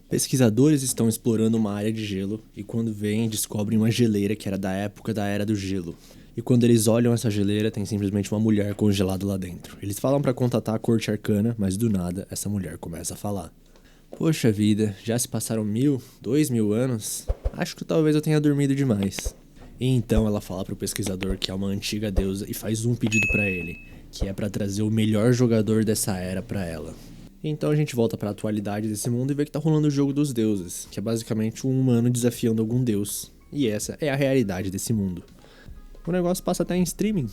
Pesquisadores estão explorando uma área de gelo e quando vêm descobrem uma geleira que era da época da Era do Gelo. E quando eles olham essa geleira, tem simplesmente uma mulher congelada lá dentro. Eles falam pra contatar a corte arcana, mas do nada essa mulher começa a falar. Poxa vida, já se passaram 1000, 2000 anos? Acho que talvez eu tenha dormido demais. E então ela fala pro pesquisador que é uma antiga deusa e faz um pedido pra ele, que é pra trazer o melhor jogador dessa era pra ela. Então a gente volta pra atualidade desse mundo e vê que tá rolando o jogo dos deuses, que é basicamente um humano desafiando algum deus. E essa é a realidade desse mundo. O negócio passa até em streaming.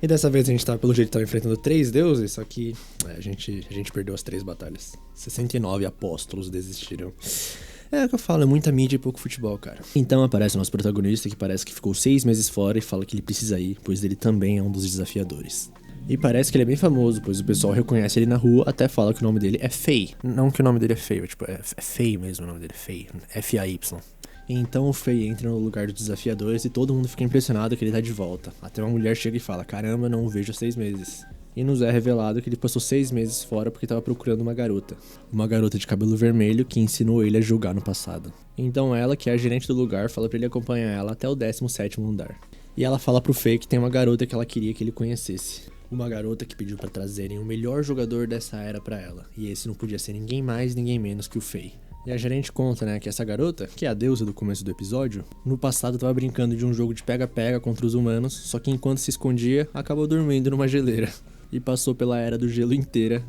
E dessa vez a gente tá, pelo jeito, enfrentando 3 deuses, só que a gente perdeu as 3 batalhas. 69 apóstolos desistiram. É o que eu falo, é muita mídia e pouco futebol, cara. Então aparece o nosso protagonista, que parece que ficou 6 meses fora e fala que ele precisa ir, pois ele também é um dos desafiadores. E parece que ele é bem famoso, pois o pessoal reconhece ele na rua, até fala que o nome dele é Fei. Não que o nome dele é feio, tipo, é Fei mesmo o nome dele, Fei, F-A-Y. Então o Fei entra no lugar dos desafiadores e todo mundo fica impressionado que ele tá de volta. Até uma mulher chega e fala, caramba, não o vejo há 6 meses. E nos é revelado que ele passou 6 meses fora porque tava procurando uma garota. Uma garota de cabelo vermelho que ensinou ele a julgar no passado. Então ela, que é a gerente do lugar, fala pra ele acompanhar ela até o 17º andar. E ela fala pro Fei que tem uma garota que ela queria que ele conhecesse. Uma garota que pediu pra trazerem o melhor jogador dessa era pra ela. E esse não podia ser ninguém mais, ninguém menos que o Fei. E a gerente conta, né, que essa garota, que é a deusa do começo do episódio, no passado tava brincando de um jogo de pega-pega contra os humanos, só que enquanto se escondia, acabou dormindo numa geleira. E passou pela Era do Gelo inteira,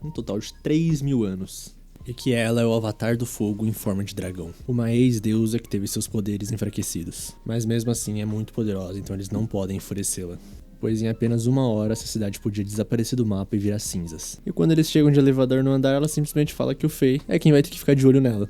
um total de 3000 anos. E que ela é o avatar do fogo em forma de dragão. Uma ex-deusa que teve seus poderes enfraquecidos. Mas mesmo assim é muito poderosa, então eles não podem enfurecê-la. Pois em apenas 1 hora essa cidade podia desaparecer do mapa e virar cinzas. E quando eles chegam de elevador no andar, ela simplesmente fala que o Fei é quem vai ter que ficar de olho nela.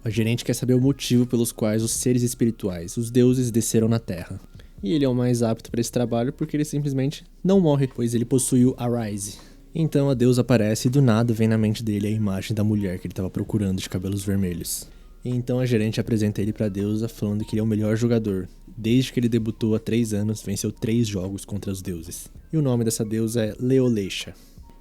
A gerente quer saber o motivo pelos quais os seres espirituais, os deuses, desceram na Terra. E ele é o mais apto para esse trabalho porque ele simplesmente não morre, pois ele possui o Arise. Então a deusa aparece e do nada vem na mente dele a imagem da mulher que ele estava procurando de cabelos vermelhos. E então a gerente apresenta ele pra deusa falando que ele é o melhor jogador. Desde que ele debutou há 3 anos, venceu 3 jogos contra os deuses. E o nome dessa deusa é Leolesha.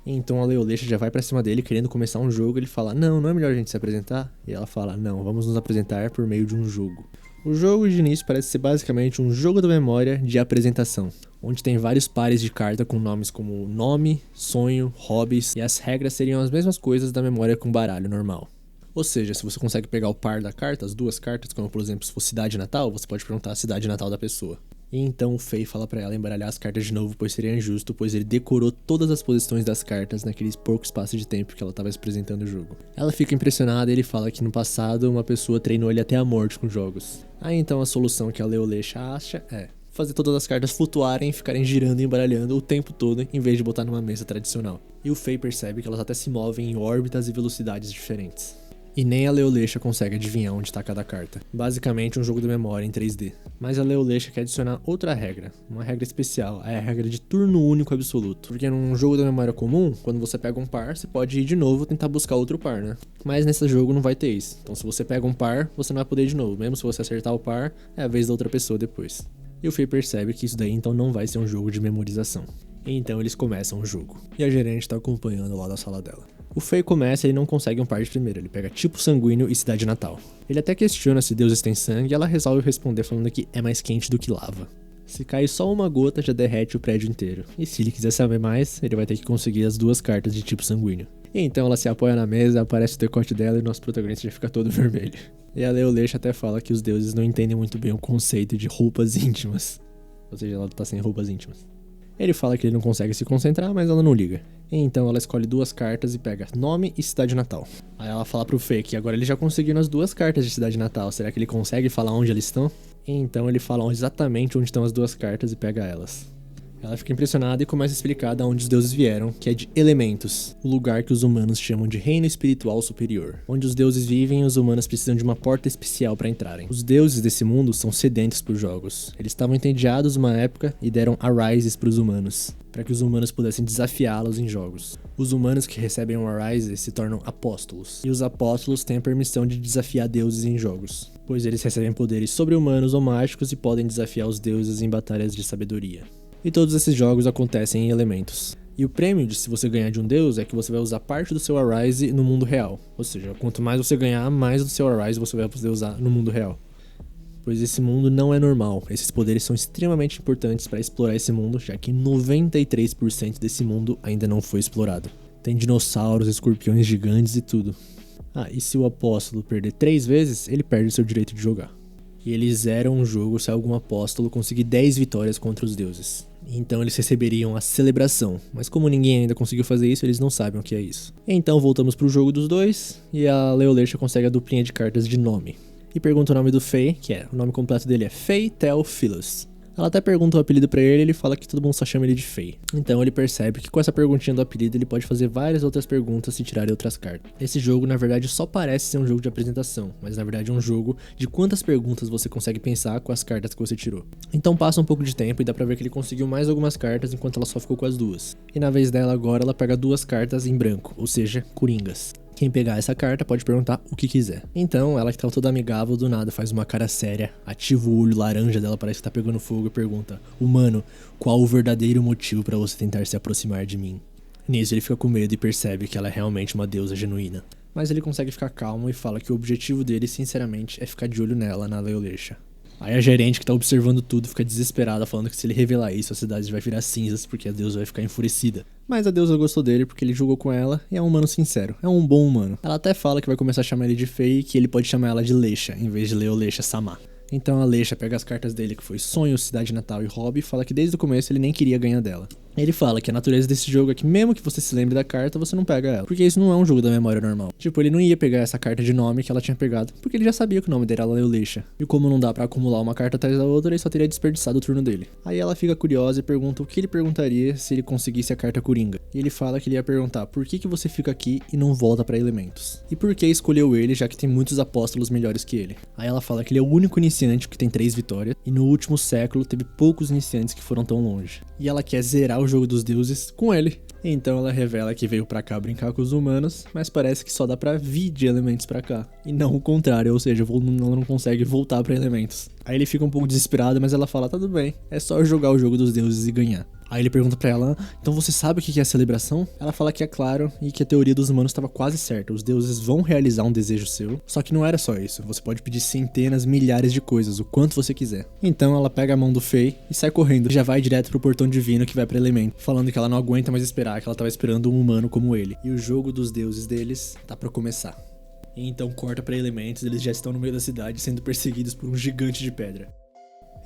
Então a Leolesha já vai pra cima dele querendo começar um jogo. Ele fala, não é melhor a gente se apresentar? E ela fala, não, vamos nos apresentar por meio de um jogo. O jogo de início parece ser basicamente um jogo da memória de apresentação, onde tem vários pares de carta com nomes como nome, sonho, hobbies, e as regras seriam as mesmas coisas da memória com baralho normal. Ou seja, se você consegue pegar o par da carta, as 2 cartas, como por exemplo se for cidade natal, você pode perguntar a cidade natal da pessoa. E então o Fei fala pra ela embaralhar as cartas de novo, pois seria injusto, pois ele decorou todas as posições das cartas naquele pouco espaço de tempo que ela estava apresentando o jogo. Ela fica impressionada e ele fala que no passado uma pessoa treinou ele até a morte com jogos. Aí então a solução que a Leolesha acha é fazer todas as cartas flutuarem e ficarem girando e embaralhando o tempo todo, em vez de botar numa mesa tradicional. E o Fei percebe que elas até se movem em órbitas e velocidades diferentes. E nem a Leolesha consegue adivinhar onde está cada carta. Basicamente um jogo de memória em 3D. Mas a Leolesha quer adicionar outra regra, uma regra especial, é a regra de turno único absoluto. Porque num jogo da memória comum, quando você pega um par, você pode ir de novo tentar buscar outro par, né? Mas nesse jogo não vai ter isso. Então se você pega um par, você não vai poder ir de novo. Mesmo se você acertar o par, é a vez da outra pessoa depois. E o Fei percebe que isso daí então não vai ser um jogo de memorização. E então eles começam o jogo. E a gerente tá acompanhando lá da sala dela. O Fei começa e ele não consegue um par de primeiro, ele pega tipo sanguíneo e cidade natal. Ele até questiona se deuses têm sangue e ela resolve responder falando que é mais quente do que lava. Se cair só uma gota já derrete o prédio inteiro. E se ele quiser saber mais, ele vai ter que conseguir as 2 cartas de tipo sanguíneo. E então ela se apoia na mesa, aparece o decote dela e o nosso protagonista já fica todo vermelho. E a Leolesha até fala que os deuses não entendem muito bem o conceito de roupas íntimas. Ou seja, ela tá sem roupas íntimas. Ele fala que ele não consegue se concentrar, mas ela não liga. E então ela escolhe 2 cartas e pega nome e cidade natal. Aí ela fala pro Fei que agora ele já conseguiu as 2 cartas de cidade natal. Será que ele consegue falar onde eles estão? E então ele fala exatamente onde estão as 2 cartas e pega elas. Ela fica impressionada e começa a explicar de onde os deuses vieram, que é de Elementos, o lugar que os humanos chamam de Reino Espiritual Superior. Onde os deuses vivem e os humanos precisam de uma porta especial para entrarem. Os deuses desse mundo são sedentos por jogos. Eles estavam entediados uma época e deram Arises para os humanos, para que os humanos pudessem desafiá-los em jogos. Os humanos que recebem o Arise se tornam apóstolos, e os apóstolos têm a permissão de desafiar deuses em jogos, pois eles recebem poderes sobre-humanos ou mágicos e podem desafiar os deuses em batalhas de sabedoria. E todos esses jogos acontecem em elementos. E o prêmio de se você ganhar de um deus é que você vai usar parte do seu Arise no mundo real. Ou seja, quanto mais você ganhar, mais do seu Arise você vai poder usar no mundo real. Pois esse mundo não é normal. Esses poderes são extremamente importantes para explorar esse mundo, já que 93% desse mundo ainda não foi explorado. Tem dinossauros, escorpiões gigantes e tudo. E se o apóstolo perder 3 vezes, ele perde o seu direito de jogar. E eles zeram o jogo se algum apóstolo conseguir 10 vitórias contra os deuses. Então eles receberiam a celebração, mas como ninguém ainda conseguiu fazer isso, eles não sabem o que é isso. Então voltamos pro jogo dos dois, e a Leolesha consegue a duplinha de cartas de nome. E pergunta o nome do Fei, que o nome completo dele é Fei Tel Philos. Ela até pergunta o apelido pra ele e ele fala que todo mundo só chama ele de Fei. Então ele percebe que com essa perguntinha do apelido ele pode fazer várias outras perguntas se tirarem outras cartas. Esse jogo na verdade só parece ser um jogo de apresentação, mas na verdade é um jogo de quantas perguntas você consegue pensar com as cartas que você tirou. Então passa um pouco de tempo e dá pra ver que ele conseguiu mais algumas cartas enquanto ela só ficou com as 2. E na vez dela agora ela pega 2 cartas em branco, ou seja, coringas. Quem pegar essa carta pode perguntar o que quiser. Então, ela que tá toda amigável, do nada faz uma cara séria, ativa o olho laranja dela, parece que tá pegando fogo e pergunta: Humano, qual o verdadeiro motivo pra você tentar se aproximar de mim? Nisso ele fica com medo e percebe que ela é realmente uma deusa genuína. Mas ele consegue ficar calmo e fala que o objetivo dele, sinceramente, é ficar de olho nela, na Leolesha. Aí a gerente que tá observando tudo fica desesperada, falando que se ele revelar isso, a cidade vai virar cinzas, porque a deusa vai ficar enfurecida. Mas a deusa gostou dele porque ele jogou com ela e é um humano sincero, é um bom humano. Ela até fala que vai começar a chamar ele de Fei e que ele pode chamar ela de Lesha, em vez de Leolesha Sama. Então a Lesha pega as cartas dele, que foi Sonho, Cidade Natal e Hobby, e fala que desde o começo ele nem queria ganhar dela. Ele fala que a natureza desse jogo é que mesmo que você se lembre da carta, você não pega ela. Porque isso não é um jogo da memória normal. Tipo, ele não ia pegar essa carta de nome que ela tinha pegado, porque ele já sabia que o nome dele era Leolesha. E como não dá pra acumular uma carta atrás da outra, ele só teria desperdiçado o turno dele. Aí ela fica curiosa e pergunta o que ele perguntaria se ele conseguisse a carta Coringa. E ele fala que ele ia perguntar por que você fica aqui e não volta pra elementos. E por que escolheu ele, já que tem muitos apóstolos melhores que ele. Aí ela fala que ele é o único iniciante que tem 3 vitórias, e no último século teve poucos iniciantes que foram tão longe. E ela quer zerar o jogo dos deuses com ele. Então ela revela que veio pra cá brincar com os humanos, mas parece que só dá pra vir de elementos pra cá. E não o contrário, ou seja, ela não consegue voltar pra elementos. Aí ele fica um pouco desesperado, mas ela fala, tá tudo bem, é só jogar o jogo dos deuses e ganhar. Aí ele pergunta pra ela, então você sabe o que é a celebração? Ela fala que é claro e que a teoria dos humanos estava quase certa. Os deuses vão realizar um desejo seu, só que não era só isso. Você pode pedir centenas, milhares de coisas, o quanto você quiser. Então ela pega a mão do Fei e sai correndo. E já vai direto pro portão divino que vai pra elemento, falando que ela não aguenta mais esperar, que ela tava esperando um humano como ele. E o jogo dos deuses deles tá pra começar. E então corta pra elementos, eles já estão no meio da cidade sendo perseguidos por um gigante de pedra.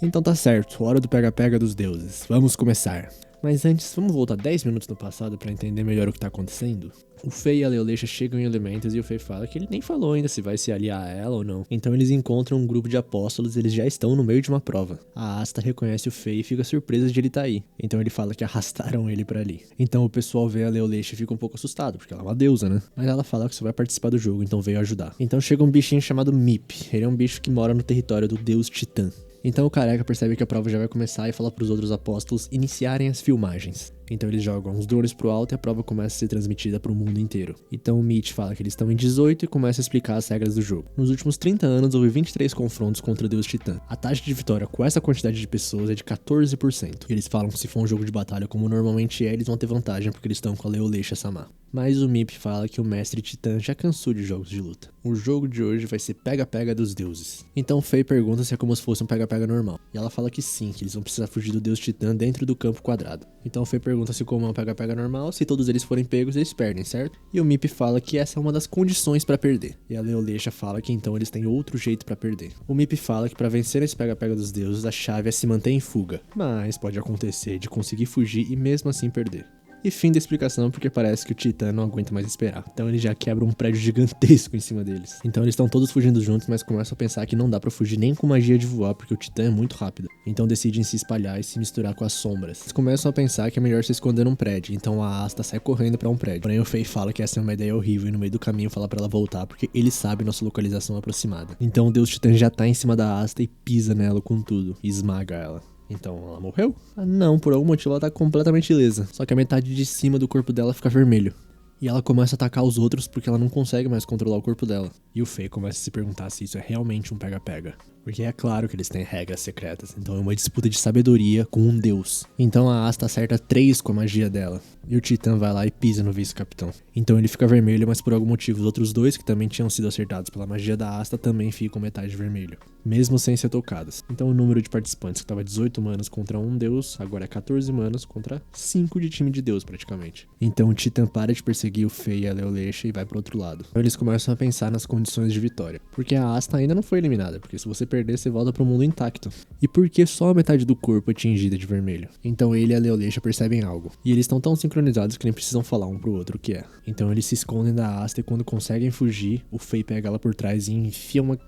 Então tá certo, hora do pega-pega dos deuses. Vamos começar. Mas antes, vamos voltar 10 minutos no passado pra entender melhor o que tá acontecendo? O Fei e a Leolesha chegam em Elementos e o Fei fala que ele nem falou ainda se vai se aliar a ela ou não. Então eles encontram um grupo de apóstolos e eles já estão no meio de uma prova. A Asta reconhece o Fei e fica surpresa de ele estar aí. Então ele fala que arrastaram ele pra ali. Então o pessoal vê a Leolesha e fica um pouco assustado, porque ela é uma deusa, né? Mas ela fala que só vai participar do jogo, então veio ajudar. Então chega um bichinho chamado Mip. Ele é um bicho que mora no território do deus Titã. Então o careca percebe que a prova já vai começar e fala pros outros apóstolos iniciarem as filmagens. Então eles jogam uns drones pro alto e a prova começa a ser transmitida pro mundo inteiro. Então o Mitch fala que eles estão em 18 e começa a explicar as regras do jogo. Nos últimos 30 anos houve 23 confrontos contra o Deus Titã. A taxa de vitória com essa quantidade de pessoas é de 14%. E eles falam que se for um jogo de batalha como normalmente é, eles vão ter vantagem porque eles estão com a Leolesha Sama. Mas o Mip fala que o mestre Titã já cansou de jogos de luta. O jogo de hoje vai ser pega-pega dos deuses. Então Fei pergunta se é como se fosse um pega-pega normal. E ela fala que sim, que eles vão precisar fugir do Deus Titã dentro do campo quadrado. Então Fei pergunta se como é um pega-pega normal, se todos eles forem pegos, eles perdem, certo? E o Mip fala que essa é uma das condições pra perder. E a Leolesha fala que então eles têm outro jeito pra perder. O Mip fala que pra vencer esse pega-pega dos deuses, a chave é se manter em fuga. Mas pode acontecer de conseguir fugir e mesmo assim perder. E fim da explicação, porque parece que o Titã não aguenta mais esperar. Então ele já quebra um prédio gigantesco em cima deles. Então eles estão todos fugindo juntos, mas começam a pensar que não dá pra fugir nem com magia de voar, porque o Titã é muito rápido. Então decidem se espalhar e se misturar com as sombras. Eles começam a pensar que é melhor se esconder num prédio, então a Asta sai correndo pra um prédio. Porém o Fei fala que essa é uma ideia horrível e no meio do caminho fala pra ela voltar, porque ele sabe nossa localização aproximada. Então o Deus Titã já tá em cima da Asta e pisa nela com tudo, e esmaga ela. Então ela morreu? Não, por algum motivo ela tá completamente ilesa. Só que a metade de cima do corpo dela fica vermelho. E ela começa a atacar os outros porque ela não consegue mais controlar o corpo dela. E o Fei começa a se perguntar se isso é realmente um pega-pega. Porque é claro que eles têm regras secretas. Então é uma disputa de sabedoria com um deus. Então a Asta acerta 3 com a magia dela. E o Titã vai lá e pisa no vice-capitão. Então ele fica vermelho, mas por algum motivo os outros 2, que também tinham sido acertados pela magia da Asta, também ficam metade vermelho. Mesmo sem ser tocados. Então o número de participantes, que estava 18 manos contra um deus, agora é 14 manos contra 5 de time de deus praticamente. Então o Titã para de perseguir o Fei e a Leolecha e vai pro outro lado. Então eles começam a pensar nas condições de vitória. Porque a Asta ainda não foi eliminada, porque se você perder, você volta pro mundo intacto. E porque só a metade do corpo é tingida de vermelho. Então ele e a Leolecha percebem algo. E eles estão tão sincronizados que nem precisam falar um pro outro o que é. Então eles se escondem da Asta e quando conseguem fugir, o Fei pega ela por trás e enfia uma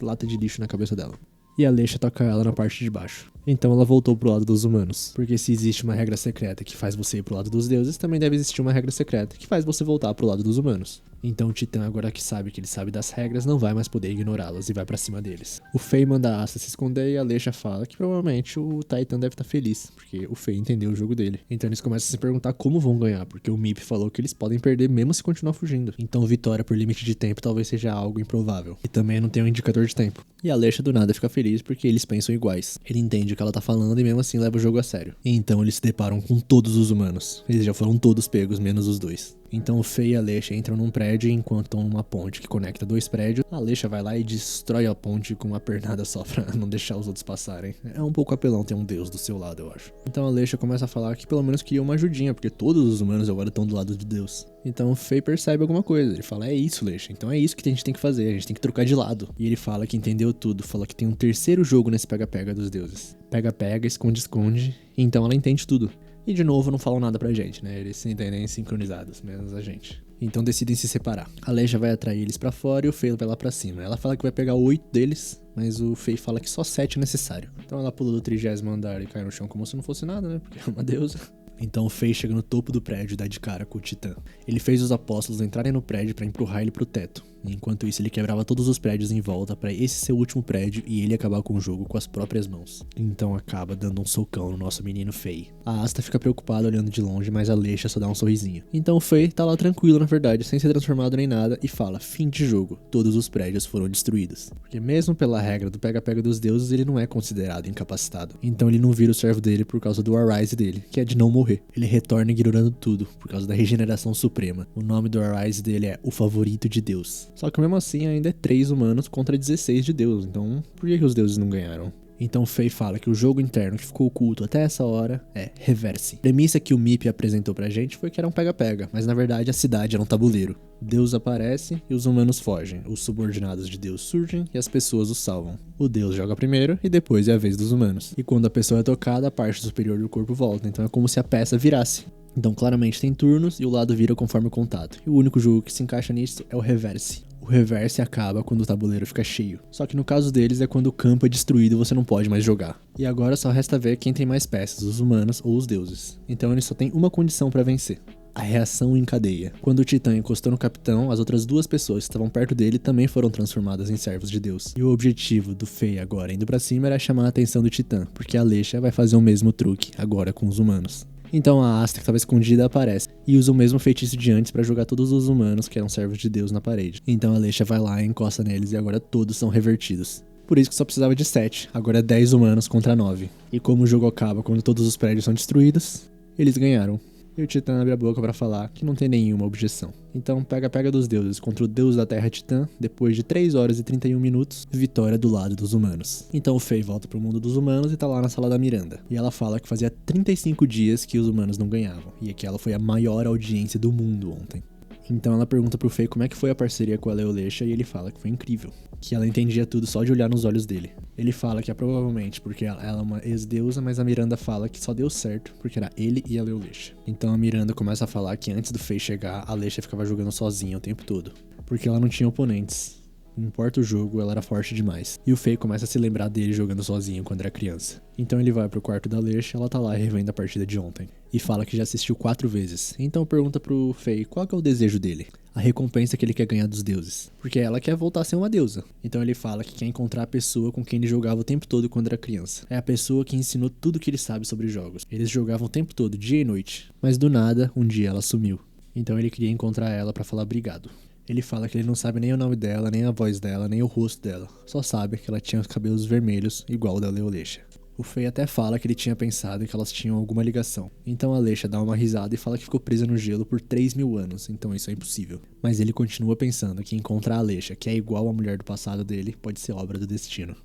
lata de lixo na cabeça dela. E a Lecha toca ela na parte de baixo. Então ela voltou pro lado dos humanos. Porque se existe uma regra secreta que faz você ir pro lado dos deuses, também deve existir uma regra secreta que faz você voltar pro lado dos humanos. Então o Titã, agora que ele sabe das regras, não vai mais poder ignorá-las e vai pra cima deles. O Fei manda a Asta se esconder e a Lecha fala que provavelmente o Titan deve estar feliz, porque o Fei entendeu o jogo dele. Então eles começam a se perguntar como vão ganhar, porque o Mip falou que eles podem perder mesmo se continuar fugindo. Então vitória por limite de tempo talvez seja algo improvável. E também não tem um indicador de tempo. E a Lecha do nada fica feliz porque eles pensam iguais. Ele entende o que ela tá falando e mesmo assim leva o jogo a sério. E então eles se deparam com todos os humanos. Eles já foram todos pegos, menos os 2. Então o Fei e a Lecha entram num prédio enquanto estão numa ponte que conecta 2 prédios. A Lecha vai lá e destrói a ponte com uma pernada só pra não deixar os outros passarem. É um pouco apelão ter um deus do seu lado, eu acho. Então a Lecha começa a falar que pelo menos queria uma ajudinha, porque todos os humanos agora estão do lado de Deus. Então o Fei percebe alguma coisa. Ele fala, é isso, Lecha. Então é isso que a gente tem que fazer, a gente tem que trocar de lado. E ele fala que entendeu tudo, fala que tem um terceiro jogo nesse pega-pega dos deuses. Pega-pega, esconde-esconde. Então ela entende tudo. E de novo não falam nada pra gente, né? Eles se entendem sincronizados, menos a gente. Então decidem se separar. A Lecha vai atrair eles pra fora e o Fei vai lá pra cima. Ela fala que vai pegar 8 deles, mas o Fei fala que só 7 é necessário. Então ela pula do 30º andar e cai no chão como se não fosse nada, né? Porque é uma deusa. Então o Fei chega no topo do prédio e dá de cara com o Titã. Ele fez os apóstolos entrarem no prédio pra empurrar ele pro teto. Enquanto isso, ele quebrava todos os prédios em volta pra esse ser o último prédio e ele acabar com o jogo com as próprias mãos. Então acaba dando um socão no nosso menino Fei. A Asta fica preocupada olhando de longe, mas a Lecha só dá um sorrisinho. Então o Fei tá lá tranquilo, na verdade, sem ser transformado nem nada, e fala, fim de jogo, todos os prédios foram destruídos. Porque mesmo pela regra do pega-pega dos deuses, ele não é considerado incapacitado. Então ele não vira o servo dele por causa do Arise dele, que é de não morrer. Ele retorna ignorando tudo, por causa da regeneração suprema. O nome do Arise dele é o favorito de Deus. Só que mesmo assim ainda é 3 humanos contra 16 de Deus, então por que os deuses não ganharam? Então Fei fala que o jogo interno que ficou oculto até essa hora é Reverse. A premissa que o Mip apresentou pra gente foi que era um pega-pega, mas na verdade a cidade era um tabuleiro. Deus aparece e os humanos fogem, os subordinados de Deus surgem e as pessoas os salvam. O Deus joga primeiro e depois é a vez dos humanos. E quando a pessoa é tocada, a parte superior do corpo volta, então é como se a peça virasse. Então claramente tem turnos e o lado vira conforme o contato. E o único jogo que se encaixa nisso é o Reverse. O Reverse acaba quando o tabuleiro fica cheio. Só que no caso deles é quando o campo é destruído e você não pode mais jogar. E agora só resta ver quem tem mais peças, os humanos ou os deuses. Então ele só tem uma condição pra vencer. A reação em cadeia. Quando o Titã encostou no capitão, as outras 2 pessoas que estavam perto dele também foram transformadas em servos de Deus. E o objetivo do Fei agora indo pra cima era chamar a atenção do Titã, porque a Lecha vai fazer o mesmo truque, agora com os humanos. Então a Asta, que estava escondida, aparece e usa o mesmo feitiço de antes pra jogar todos os humanos que eram servos de Deus na parede. Então a Lecha vai lá e encosta neles e agora todos são revertidos. Por isso que só precisava de 7, agora é 10 humanos contra 9. E como o jogo acaba quando todos os prédios são destruídos, eles ganharam. E o Titã abre a boca pra falar que não tem nenhuma objeção. Então pega dos deuses contra o deus da terra Titã, depois de 3 horas e 31 minutos, vitória do lado dos humanos. Então o Fei volta pro mundo dos humanos e tá lá na sala da Miranda. E ela fala que fazia 35 dias que os humanos não ganhavam, e que ela foi a maior audiência do mundo ontem. Então ela pergunta pro Fei como é que foi a parceria com a Leolecha e ele fala que foi incrível. Que ela entendia tudo só de olhar nos olhos dele. Ele fala que é provavelmente porque ela é uma ex-deusa, mas a Miranda fala que só deu certo porque era ele e a Leolecha. Então a Miranda começa a falar que antes do Fei chegar, a Lecha ficava jogando sozinha o tempo todo. Porque ela não tinha oponentes. Não importa o jogo, ela era forte demais. E o Fei começa a se lembrar dele jogando sozinho quando era criança. Então ele vai pro quarto da Lecha, ela tá lá revendo a partida de ontem. E fala que já assistiu 4 vezes. Então pergunta pro Fei qual que é o desejo dele. A recompensa que ele quer ganhar dos deuses. Porque ela quer voltar a ser uma deusa. Então ele fala que quer encontrar a pessoa com quem ele jogava o tempo todo quando era criança. É a pessoa que ensinou tudo que ele sabe sobre jogos. Eles jogavam o tempo todo, dia e noite. Mas do nada, um dia ela sumiu. Então ele queria encontrar ela pra falar obrigado. Ele fala que ele não sabe nem o nome dela, nem a voz dela, nem o rosto dela. Só sabe que ela tinha os cabelos vermelhos, igual o da Leolecha. O Fei até fala que ele tinha pensado que elas tinham alguma ligação. Então a Leisha dá uma risada e fala que ficou presa no gelo por 3.000 anos, então isso é impossível. Mas ele continua pensando que encontrar a Leisha, que é igual à mulher do passado dele, pode ser obra do destino.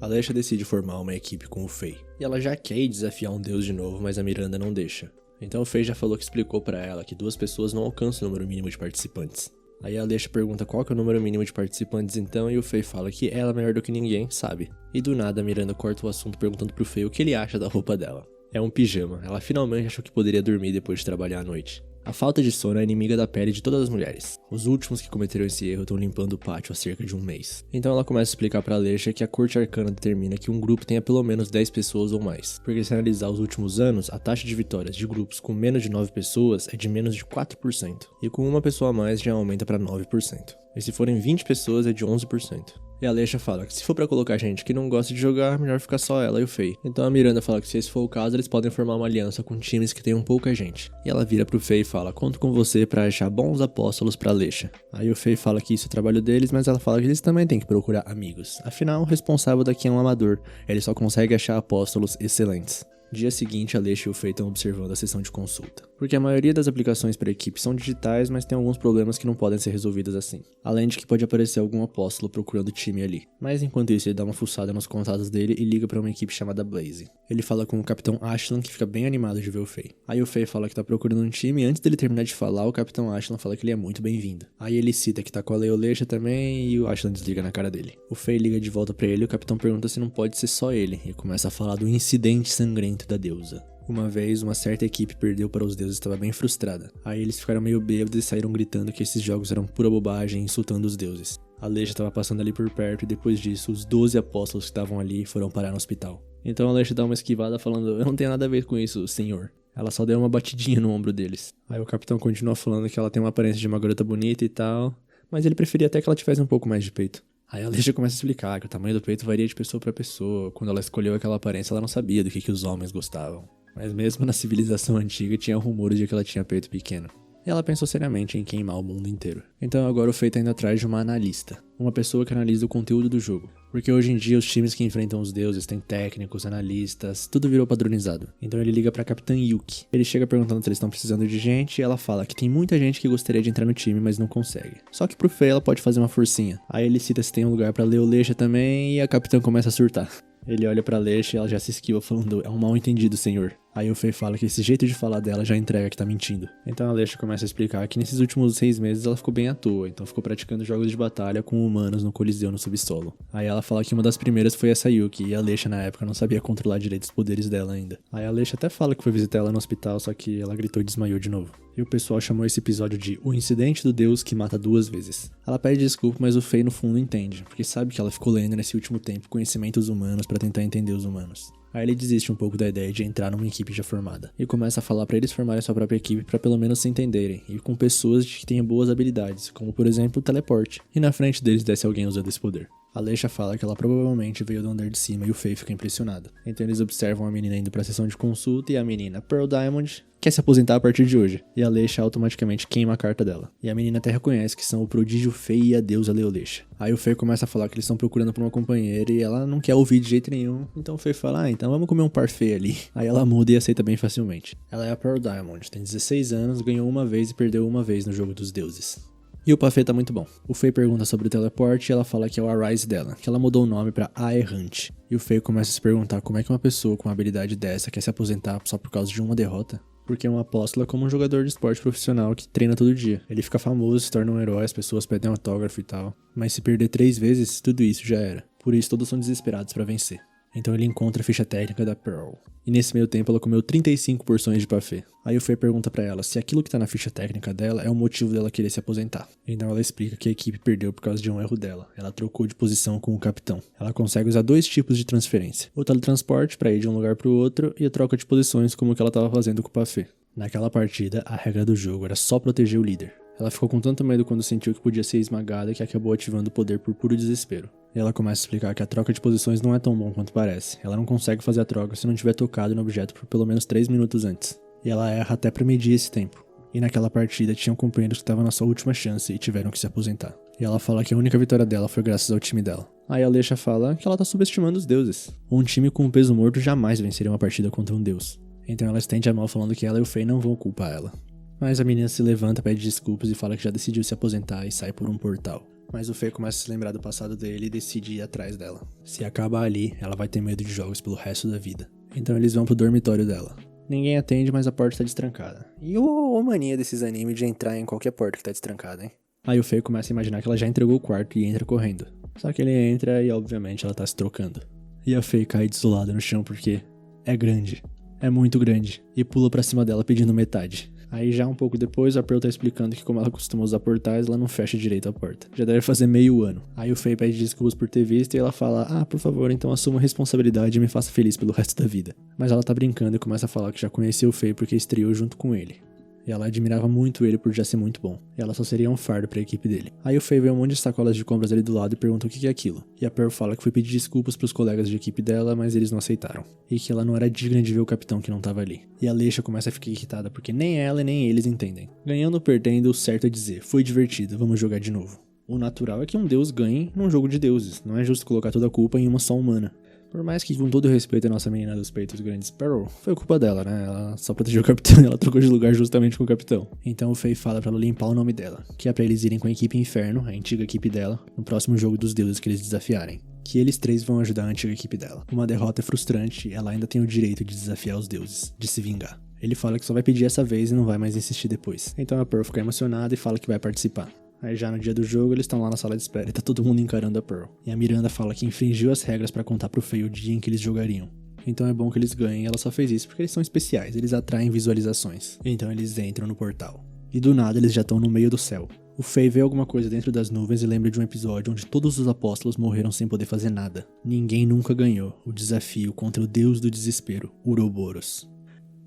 A Leisha decide formar uma equipe com o Fei. E ela já quer desafiar um deus de novo, mas a Miranda não deixa. Então o Fei já falou que explicou pra ela que 2 pessoas não alcançam o número mínimo de participantes. Aí a Leisha pergunta qual que é o número mínimo de participantes então, e o Fei fala que ela, melhor do que ninguém, sabe. E do nada a Miranda corta o assunto perguntando pro Fei o que ele acha da roupa dela. É um pijama, ela finalmente achou que poderia dormir depois de trabalhar à noite. A falta de sono é inimiga da pele de todas as mulheres. Os últimos que cometeram esse erro estão limpando o pátio há cerca de um mês. Então ela começa a explicar pra Leisha que a corte arcana determina que um grupo tenha pelo menos 10 pessoas ou mais. Porque se analisar os últimos anos, a taxa de vitórias de grupos com menos de 9 pessoas é de menos de 4%. E com uma pessoa a mais já aumenta pra 9%. E se forem 20 pessoas é de 11%. E a Leisha fala que se for pra colocar gente que não gosta de jogar, melhor ficar só ela e o Fei. Então a Miranda fala que se esse for o caso, eles podem formar uma aliança com times que tenham pouca gente. E ela vira pro Fei e fala, conto com você pra achar bons apóstolos pra Leisha. Aí o Fei fala que isso é trabalho deles, mas ela fala que eles também têm que procurar amigos. Afinal, o responsável daqui é um amador, ele só consegue achar apóstolos excelentes. Dia seguinte, a Leisha e o Fei estão observando a sessão de consulta. Porque a maioria das aplicações para a equipe são digitais, mas tem alguns problemas que não podem ser resolvidos assim. Além de que pode aparecer algum apóstolo procurando o time ali. Mas enquanto isso, ele dá uma fuçada nos contatos dele e liga para uma equipe chamada Blaze. Ele fala com o Capitão Ashland, que fica bem animado de ver o Fei. Aí o Fei fala que tá procurando um time e antes dele terminar de falar, o Capitão Ashland fala que ele é muito bem-vindo. Aí ele cita que tá com a Leolecha também e o Ashland desliga na cara dele. O Fei liga de volta pra ele e o Capitão pergunta se não pode ser só ele e começa a falar do incidente sangrento da deusa. Uma vez, uma certa equipe perdeu para os deuses e estava bem frustrada. Aí eles ficaram meio bêbados e saíram gritando que esses jogos eram pura bobagem, insultando os deuses. A Leisha estava passando ali por perto e depois disso, os 12 apóstolos que estavam ali foram parar no hospital. Então a Leisha dá uma esquivada falando, eu não tenho nada a ver com isso, senhor. Ela só deu uma batidinha no ombro deles. Aí o capitão continua falando que ela tem uma aparência de uma garota bonita e tal, mas ele preferia até que ela tivesse um pouco mais de peito. Aí a Leisha começa a explicar que o tamanho do peito varia de pessoa para pessoa. Quando ela escolheu aquela aparência, ela não sabia do que os homens gostavam. Mas mesmo na civilização antiga tinha rumores de que ela tinha peito pequeno. E ela pensou seriamente em queimar o mundo inteiro. Então agora o Fei tá indo atrás de uma analista. Uma pessoa que analisa o conteúdo do jogo. Porque hoje em dia os times que enfrentam os deuses têm técnicos, analistas, tudo virou padronizado. Então ele liga pra Capitã Yuki. Ele chega perguntando se eles estão precisando de gente e ela fala que tem muita gente que gostaria de entrar no time, mas não consegue. Só que pro Fei ela pode fazer uma forcinha. Aí ele cita se tem um lugar pra Leolecha também e a Capitã começa a surtar. Ele olha pra Leisha e ela já se esquiva falando, é um mal entendido, senhor. Aí o Fei fala que esse jeito de falar dela já entrega que tá mentindo. Então a Leisha começa a explicar que nesses últimos 6 meses ela ficou bem à toa, então ficou praticando jogos de batalha com humanos no Coliseu no subsolo. Aí ela fala que uma das primeiras foi essa Yuki, e a Leisha na época não sabia controlar direito os poderes dela ainda. Aí a Leisha até fala que foi visitar ela no hospital, só que ela gritou e desmaiou de novo. E o pessoal chamou esse episódio de O Incidente do Deus que Mata 2 vezes. Ela pede desculpa, mas o Fei no fundo entende, porque sabe que ela ficou lendo nesse último tempo conhecimentos humanos pra tentar entender os humanos. Aí ele desiste um pouco da ideia de entrar numa equipe já formada. E começa a falar pra eles formarem sua própria equipe pra pelo menos se entenderem. E com pessoas que tenham boas habilidades, como por exemplo o teleporte. E na frente deles desce alguém usando esse poder. A Leisha fala que ela provavelmente veio do andar de cima e o Fei fica impressionado. Então eles observam a menina indo pra sessão de consulta e a menina, Pearl Diamond, quer se aposentar a partir de hoje. E a Leisha automaticamente queima a carta dela. E a menina até reconhece que são o prodígio Fei e a deusa Leolecha. Aí o Fei começa a falar que eles estão procurando por uma companheira e ela não quer ouvir de jeito nenhum. Então o Fei fala, então vamos comer um parfait ali. Aí ela muda e aceita bem facilmente. Ela é a Pearl Diamond, tem 16 anos, ganhou uma vez e perdeu uma vez no jogo dos deuses. E o parfait tá muito bom. O Fei pergunta sobre o teleporte e ela fala que é o Arise dela, que ela mudou o nome pra A Errante. E o Fei começa a se perguntar como é que uma pessoa com uma habilidade dessa quer se aposentar só por causa de uma derrota. Porque uma apóstola é como um jogador de esporte profissional que treina todo dia. Ele fica famoso, se torna um herói, as pessoas pedem um autógrafo e tal. Mas se perder 3 vezes, tudo isso já era. Por isso todos são desesperados pra vencer. Então ele encontra a ficha técnica da Pearl. E nesse meio tempo ela comeu 35 porções de parfait. Aí o Fei pergunta pra ela se aquilo que tá na ficha técnica dela é o motivo dela querer se aposentar. Então ela explica que a equipe perdeu por causa de um erro dela. Ela trocou de posição com o capitão. Ela consegue usar 2 tipos de transferência. O teletransporte pra ir de um lugar pro outro e a troca de posições como que ela tava fazendo com o parfait. Naquela partida, a regra do jogo era só proteger o líder. Ela ficou com tanto medo quando sentiu que podia ser esmagada que acabou ativando o poder por puro desespero. E ela começa a explicar que a troca de posições não é tão bom quanto parece. Ela não consegue fazer a troca se não tiver tocado no objeto por pelo menos 3 minutos antes. E ela erra até pra medir esse tempo. E naquela partida tinham companheiros que estavam na sua última chance e tiveram que se aposentar. E ela fala que a única vitória dela foi graças ao time dela. Aí a Alexa fala que ela tá subestimando os deuses. Um time com um peso morto jamais venceria uma partida contra um deus. Então ela estende a mão falando que ela e o Faye não vão culpar ela. Mas a menina se levanta, pede desculpas e fala que já decidiu se aposentar e sai por um portal. Mas o Faye começa a se lembrar do passado dele e decide ir atrás dela. Se acaba ali, ela vai ter medo de jogos pelo resto da vida. Então eles vão pro dormitório dela. Ninguém atende, mas a porta tá destrancada. E ô mania desses animes de entrar em qualquer porta que tá destrancada, hein? Aí o Faye começa a imaginar que ela já entregou o quarto e entra correndo. Só que ele entra e obviamente ela tá se trocando. E a Faye cai desolada no chão porque é grande. É muito grande. E pula pra cima dela pedindo metade. Aí já um pouco depois a Pearl tá explicando que como ela costuma usar portais, ela não fecha direito a porta. Já deve fazer meio ano. Aí o Faye pede desculpas por ter visto e ela fala: por favor, então assuma a responsabilidade e me faça feliz pelo resto da vida. Mas ela tá brincando e começa a falar que já conhecia o Faye porque estreou junto com ele. E ela admirava muito ele por já ser muito bom. E ela só seria um fardo pra equipe dele. Aí o Faye vê um monte de sacolas de compras ali do lado e pergunta o que é aquilo. E a Pearl fala que foi pedir desculpas pros colegas de equipe dela, mas eles não aceitaram. E que ela não era digna de ver o capitão que não tava ali. E a Alexa começa a ficar irritada porque nem ela e nem eles entendem. Ganhando ou perdendo, o certo é dizer: foi divertido, vamos jogar de novo. O natural é que um deus ganhe num jogo de deuses. Não é justo colocar toda a culpa em uma só humana. Por mais que, com todo respeito, a nossa menina dos peitos grandes Pearl, foi culpa dela, né? Ela só protegeu o capitão e ela trocou de lugar justamente com o capitão. Então o Faye fala pra ela limpar o nome dela, que é pra eles irem com a equipe Inferno, a antiga equipe dela, no próximo jogo dos deuses que eles desafiarem. Que eles três vão ajudar a antiga equipe dela. Uma derrota é frustrante, ela ainda tem o direito de desafiar os deuses, de se vingar. Ele fala que só vai pedir essa vez e não vai mais insistir depois. Então a Pearl fica emocionada e fala que vai participar. Aí já no dia do jogo eles estão lá na sala de espera e tá todo mundo encarando a Pearl. E a Miranda fala que infringiu as regras pra contar pro Faye o dia em que eles jogariam. Então é bom que eles ganhem e ela só fez isso porque eles são especiais, eles atraem visualizações. Então eles entram no portal. E do nada eles já estão no meio do céu. O Faye vê alguma coisa dentro das nuvens e lembra de um episódio onde todos os apóstolos morreram sem poder fazer nada. Ninguém nunca ganhou o desafio contra o deus do desespero, Uroboros.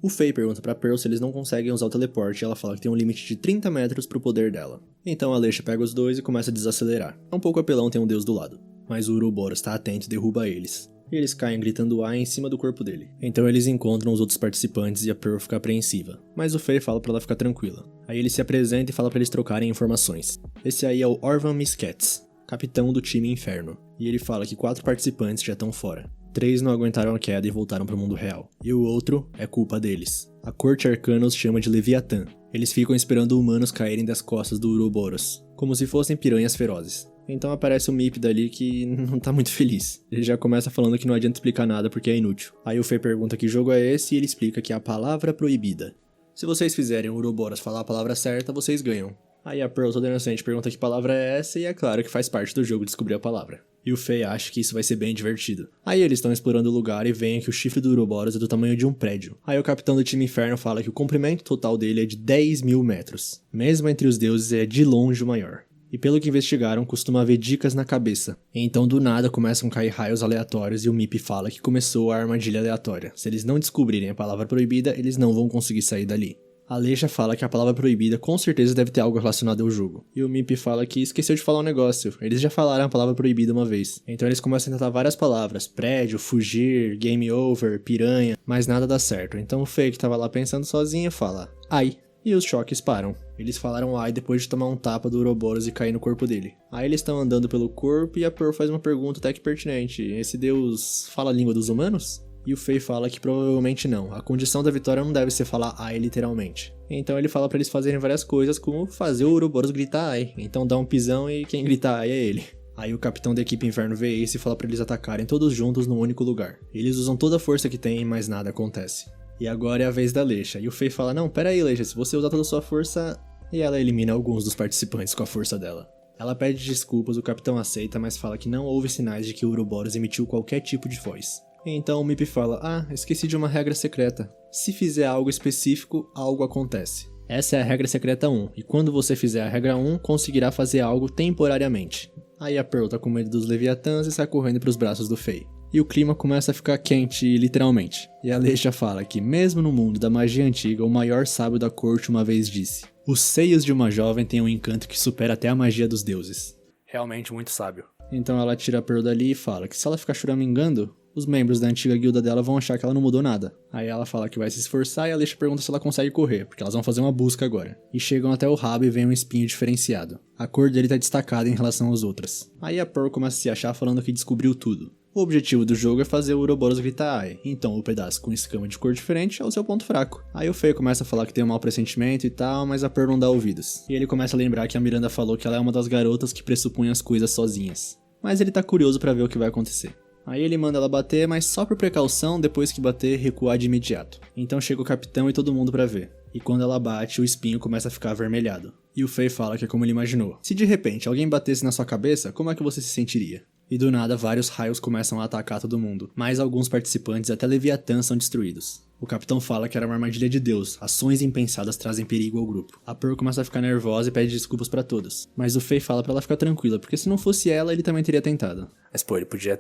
O Faye pergunta pra Pearl se eles não conseguem usar o teleporte e ela fala que tem um limite de 30 metros pro poder dela. Então a Alexa pega os dois e começa a desacelerar. É um pouco apelão ter um deus do lado. Mas o Uroboros tá atento e derruba eles. E eles caem gritando em cima do corpo dele. Então eles encontram os outros participantes e a Pearl fica apreensiva. Mas o Faye fala pra ela ficar tranquila. Aí ele se apresenta e fala pra eles trocarem informações. Esse aí é o Orvan Miskets, capitão do time Inferno. E ele fala que 4 participantes já estão fora. 3 não aguentaram a queda e voltaram pro mundo real. E o outro é culpa deles. A corte arcana os chama de Leviatã. Eles ficam esperando humanos caírem das costas do Uroboros, como se fossem piranhas ferozes. Então aparece o Mip dali que não tá muito feliz. Ele já começa falando que não adianta explicar nada porque é inútil. Aí o Faye pergunta que jogo é esse e ele explica que é a palavra proibida. Se vocês fizerem o Uroboros falar a palavra certa, vocês ganham. Aí a Pearl, toda inocente, pergunta que palavra é essa e é claro que faz parte do jogo descobrir a palavra. E o Faye acha que isso vai ser bem divertido. Aí eles estão explorando o lugar e veem que o chifre do Uroboros é do tamanho de um prédio. Aí o capitão do time Inferno fala que o comprimento total dele é de 10.000 metros. Mesmo entre os deuses é de longe o maior. E pelo que investigaram, costuma haver dicas na cabeça. Então do nada começam a cair raios aleatórios e o Mip fala que começou a armadilha aleatória. Se eles não descobrirem a palavra proibida, eles não vão conseguir sair dali. A Alexa fala que a palavra proibida com certeza deve ter algo relacionado ao jogo. E o Mip fala que esqueceu de falar um negócio. Eles já falaram a palavra proibida uma vez. Então eles começam a tentar várias palavras. Prédio, fugir, game over, piranha. Mas nada dá certo. Então o Faye que tava lá pensando sozinho fala: ai. E os choques param. Eles falaram ai depois de tomar um tapa do Uroboros e cair no corpo dele. Aí eles estão andando pelo corpo e a Pearl faz uma pergunta até que pertinente. Esse deus fala a língua dos humanos? E o Faye fala que provavelmente não. A condição da vitória não deve ser falar ai literalmente. Então ele fala pra eles fazerem várias coisas, como fazer o Uroboros gritar ai. Então dá um pisão e quem grita ai é ele. Aí o capitão da equipe Inferno vê isso e fala pra eles atacarem todos juntos num único lugar. Eles usam toda a força que tem, mas nada acontece. E agora é a vez da Alexa. E o Faye fala: não, pera aí, Alexa, se você usar toda a sua força... E ela elimina alguns dos participantes com a força dela. Ela pede desculpas, o capitão aceita, mas fala que não houve sinais de que o Uroboros emitiu qualquer tipo de voz. Então o Mip fala: esqueci de uma regra secreta. Se fizer algo específico, algo acontece. Essa é a regra secreta 1, e quando você fizer a regra 1, conseguirá fazer algo temporariamente. Aí a Pearl tá com medo dos Leviatãs e sai correndo pros braços do Faye. E o clima começa a ficar quente, literalmente. E a Alexa fala que mesmo no mundo da magia antiga, o maior sábio da corte uma vez disse: os seios de uma jovem têm um encanto que supera até a magia dos deuses. Realmente muito sábio. Então ela tira a Pearl dali e fala que se ela ficar choramingando, Os membros da antiga guilda dela vão achar que ela não mudou nada. Aí ela fala que vai se esforçar e a Aleixa pergunta se ela consegue correr, porque elas vão fazer uma busca agora. E chegam até o rabo e vem um espinho diferenciado. A cor dele tá destacada em relação às outras. Aí a Pearl começa a se achar falando que descobriu tudo. O objetivo do jogo é fazer o Ouroboros gritar ai, então o pedaço com escama de cor diferente é o seu ponto fraco. Aí o Faye começa a falar que tem um mau pressentimento e tal, mas a Pearl não dá ouvidos. E ele começa a lembrar que a Miranda falou que ela é uma das garotas que pressupõe as coisas sozinhas. Mas ele tá curioso pra ver o que vai acontecer. Aí ele manda ela bater, mas só por precaução, depois que bater, recuar de imediato. Então chega o capitão e todo mundo pra ver. E quando ela bate, o espinho começa a ficar avermelhado. E o Faye fala que é como ele imaginou. Se de repente alguém batesse na sua cabeça, como é que você se sentiria? E do nada, vários raios começam a atacar todo mundo. Mas alguns participantes, até Leviatã, são destruídos. O capitão fala que era uma armadilha de Deus, ações impensadas trazem perigo ao grupo. A Pearl começa a ficar nervosa e pede desculpas pra todos. Mas o Faye fala pra ela ficar tranquila, porque se não fosse ela, ele também teria tentado. Mas pô, ele podia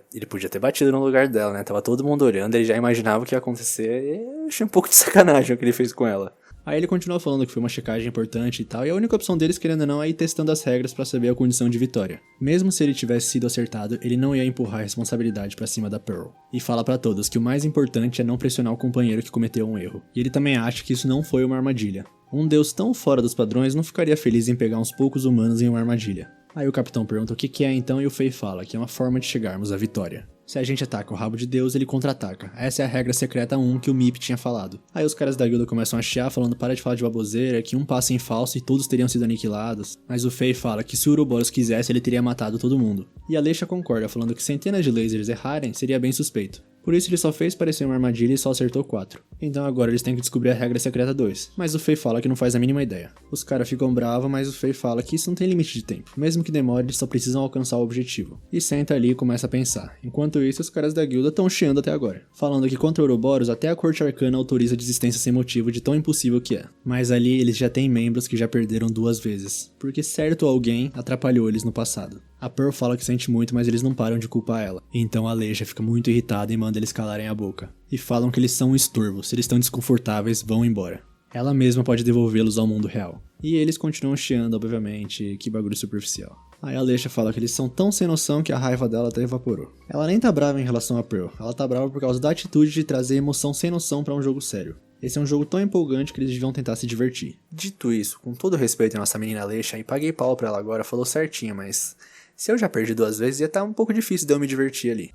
ter batido no lugar dela, né? Tava todo mundo olhando, ele já imaginava o que ia acontecer e eu achei um pouco de sacanagem o que ele fez com ela. Aí ele continua falando que foi uma checagem importante e tal, e a única opção deles, querendo ou não, é ir testando as regras pra saber a condição de vitória. Mesmo se ele tivesse sido acertado, ele não ia empurrar a responsabilidade pra cima da Pearl. E fala pra todos que o mais importante é não pressionar o companheiro que cometeu um erro. E ele também acha que isso não foi uma armadilha. Um deus tão fora dos padrões não ficaria feliz em pegar uns poucos humanos em uma armadilha. Aí o capitão pergunta o que é então e o Faye fala que é uma forma de chegarmos à vitória. Se a gente ataca o rabo de Deus, ele contra-ataca. Essa é a regra secreta 1 que o Mip tinha falado. Aí os caras da guilda começam a chiar, falando para de falar de baboseira, que um passo em falso e todos teriam sido aniquilados. Mas o Faye fala que se o Ouroboros quisesse, ele teria matado todo mundo. E a Aleixa concorda, falando que centenas de lasers errarem seria bem suspeito. Por isso ele só fez parecer uma armadilha e só acertou 4. Então agora eles têm que descobrir a regra secreta 2. Mas o Faye fala que não faz a mínima ideia. Os caras ficam bravos, mas o Faye fala que isso não tem limite de tempo. Mesmo que demore, eles só precisam alcançar o objetivo. E senta ali e começa a pensar. Enquanto isso, os caras da guilda estão chiando até agora. Falando que contra o Ouroboros, até a corte arcana autoriza a desistência sem motivo de tão impossível que é. Mas ali eles já têm membros que já perderam 2 vezes. Porque certo alguém atrapalhou eles no passado. A Pearl fala que sente muito, mas eles não param de culpar ela. Então a Aleixa fica muito irritada e manda eles calarem a boca. E falam que eles são um estorvo, se eles estão desconfortáveis, vão embora. Ela mesma pode devolvê-los ao mundo real. E eles continuam chiando, obviamente, que bagulho superficial. Aí a Aleixa fala que eles são tão sem noção que a raiva dela até evaporou. Ela nem tá brava em relação a Pearl, ela tá brava por causa da atitude de trazer emoção sem noção pra um jogo sério. Esse é um jogo tão empolgante que eles deviam tentar se divertir. Dito isso, com todo respeito à nossa menina Aleixa, e paguei pau pra ela agora, falou certinho, mas se eu já perdi 2 vezes, ia estar um pouco difícil de eu me divertir ali.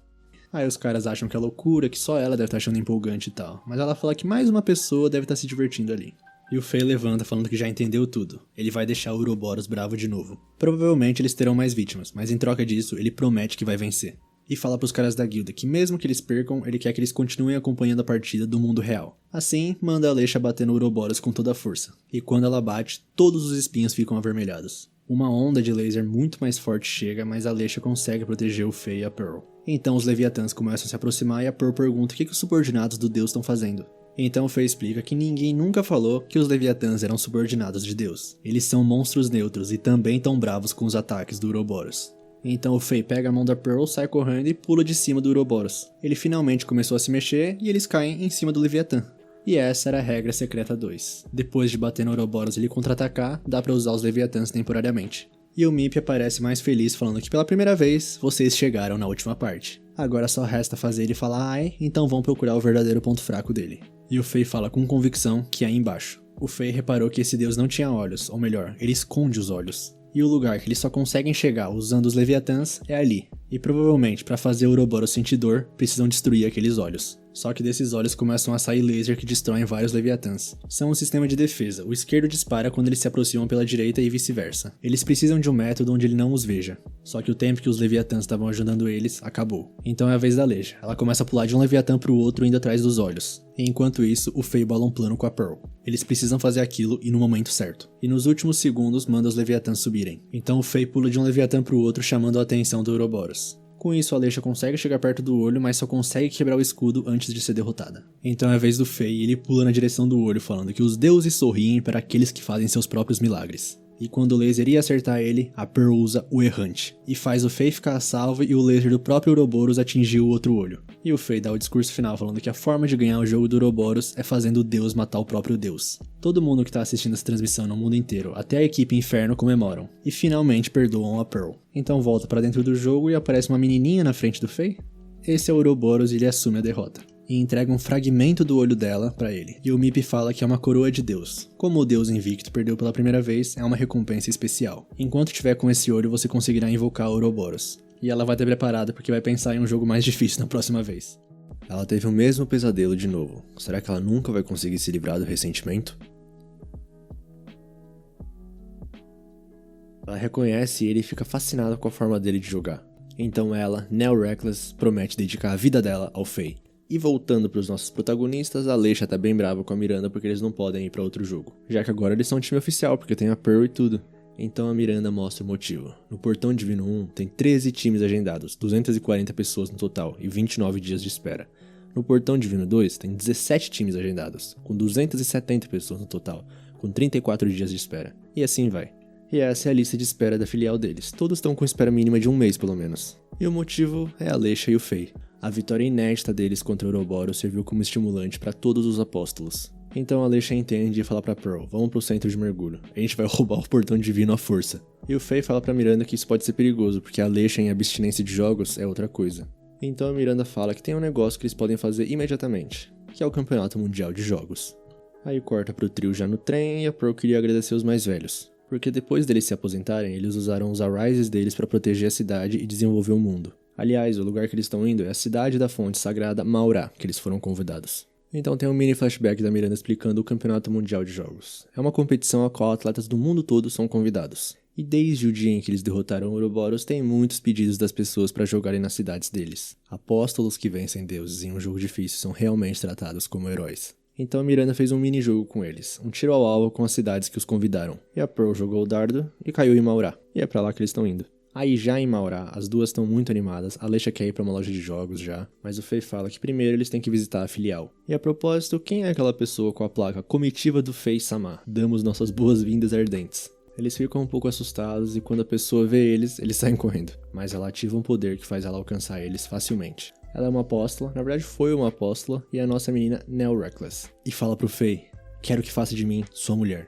Aí os caras acham que é loucura, que só ela deve estar achando empolgante e tal. Mas ela fala que mais uma pessoa deve estar se divertindo ali. E o Faye levanta falando que já entendeu tudo. Ele vai deixar o Ouroboros bravo de novo. Provavelmente eles terão mais vítimas, mas em troca disso, ele promete que vai vencer. E fala pros caras da guilda que mesmo que eles percam, ele quer que eles continuem acompanhando a partida do mundo real. Assim, manda a Aleixa bater no Ouroboros com toda a força. E quando ela bate, todos os espinhos ficam avermelhados. Uma onda de laser muito mais forte chega, mas a Aleixa consegue proteger o Faye e a Pearl. Então os Leviatãs começam a se aproximar e a Pearl pergunta o que os subordinados do Deus estão fazendo. Então o Faye explica que ninguém nunca falou que os Leviatãs eram subordinados de Deus. Eles são monstros neutros e também tão bravos com os ataques do Ouroboros. Então o Faye pega a mão da Pearl, sai correndo e pula de cima do Ouroboros. Ele finalmente começou a se mexer e eles caem em cima do Leviatã. E essa era a regra secreta 2. Depois de bater no Ouroboros e ele contra-atacar, dá pra usar os Leviatãs temporariamente. E o Mip aparece mais feliz falando que pela primeira vez, vocês chegaram na última parte. Agora só resta fazer ele falar ai, então vão procurar o verdadeiro ponto fraco dele. E o Faye fala com convicção que é aí embaixo. O Faye reparou que esse deus não tinha olhos, ou melhor, ele esconde os olhos. E o lugar que eles só conseguem chegar usando os Leviatãs é ali. E provavelmente, para fazer o Ouroboros sentir dor, precisam destruir aqueles olhos. Só que desses olhos começam a sair laser que destroem vários Leviatãs. São um sistema de defesa, o esquerdo dispara quando eles se aproximam pela direita e vice-versa. Eles precisam de um método onde ele não os veja. Só que o tempo que os Leviatãs estavam ajudando eles, acabou. Então é a vez da Aleixa. Ela começa a pular de um Leviatã pro outro indo atrás dos olhos. E enquanto isso, o Faye bola um plano com a Pearl. Eles precisam fazer aquilo e no momento certo. E nos últimos segundos manda os Leviatãs subirem. Então o Faye pula de um Leviatã pro outro chamando a atenção do Ouroboros. Com isso, a Aleixa consegue chegar perto do olho, mas só consegue quebrar o escudo antes de ser derrotada. Então é a vez do Faye e ele pula na direção do olho, falando que os deuses sorriem para aqueles que fazem seus próprios milagres. E quando o laser ia acertar ele, a Pearl usa o errante. E faz o Faye ficar a salvo e o laser do próprio Ouroboros atingir o outro olho. E o Faye dá o discurso final falando que a forma de ganhar o jogo do Ouroboros é fazendo o Deus matar o próprio Deus. Todo mundo que tá assistindo essa transmissão no mundo inteiro, até a equipe Inferno comemoram. E finalmente perdoam a Pearl. Então volta pra dentro do jogo e aparece uma menininha na frente do Faye. Esse é o Ouroboros e ele assume a derrota. E entrega um fragmento do olho dela pra ele. E o Mip fala que é uma coroa de Deus. Como o Deus invicto perdeu pela primeira vez, é uma recompensa especial. Enquanto tiver com esse olho, você conseguirá invocar Ouroboros. E ela vai ter preparado porque vai pensar em um jogo mais difícil na próxima vez. Ela teve o mesmo pesadelo de novo. Será que ela nunca vai conseguir se livrar do ressentimento? Ela reconhece ele e fica fascinada com a forma dele de jogar. Então ela, Nell Reckless, promete dedicar a vida dela ao Faye. E voltando para os nossos protagonistas, a Alexa tá bem brava com a Miranda porque eles não podem ir para outro jogo. Já que agora eles são um time oficial, porque tem a Pearl e tudo. Então a Miranda mostra o motivo. No Portão Divino 1 tem 13 times agendados, 240 pessoas no total e 29 dias de espera. No Portão Divino 2 tem 17 times agendados, com 270 pessoas no total, com 34 dias de espera. E assim vai. E essa é a lista de espera da filial deles. Todos estão com espera mínima de um mês pelo menos. E o motivo é a Alexa e o Faye. A vitória inédita deles contra o Ouroboros serviu como estimulante para todos os apóstolos. Então a Alexa entende e fala pra Pearl, vamos pro centro de mergulho. A gente vai roubar o portão divino à força. E o Faye fala pra Miranda que isso pode ser perigoso, porque a Alexa em abstinência de jogos é outra coisa. Então a Miranda fala que tem um negócio que eles podem fazer imediatamente, que é o Campeonato Mundial de Jogos. Aí corta pro trio já no trem e a Pearl queria agradecer os mais velhos. Porque depois deles se aposentarem, eles usaram os Arises deles para proteger a cidade e desenvolver o mundo. Aliás, o lugar que eles estão indo é a cidade da fonte sagrada Maurá, que eles foram convidados. Então tem um mini flashback da Miranda explicando o Campeonato Mundial de Jogos. É uma competição a qual atletas do mundo todo são convidados. E desde o dia em que eles derrotaram o Ouroboros, tem muitos pedidos das pessoas para jogarem nas cidades deles. Apóstolos que vencem deuses em um jogo difícil são realmente tratados como heróis. Então a Miranda fez um mini-jogo com eles, um tiro ao alvo com as cidades que os convidaram. E a Pearl jogou o dardo e caiu em Maurá. E é pra lá que eles estão indo. Aí já em Maurá, as duas estão muito animadas, a Alexa quer ir pra uma loja de jogos já, mas o Faye fala que primeiro eles têm que visitar a filial. E a propósito, quem é aquela pessoa com a placa Comitiva do Faye Sama? Damos nossas boas-vindas ardentes. Eles ficam um pouco assustados e quando a pessoa vê eles saem correndo. Mas ela ativa um poder que faz ela alcançar eles facilmente. Ela é uma apóstola, na verdade foi uma apóstola, e é a nossa menina Nell Reckless. E fala pro Faye, quero que faça de mim sua mulher.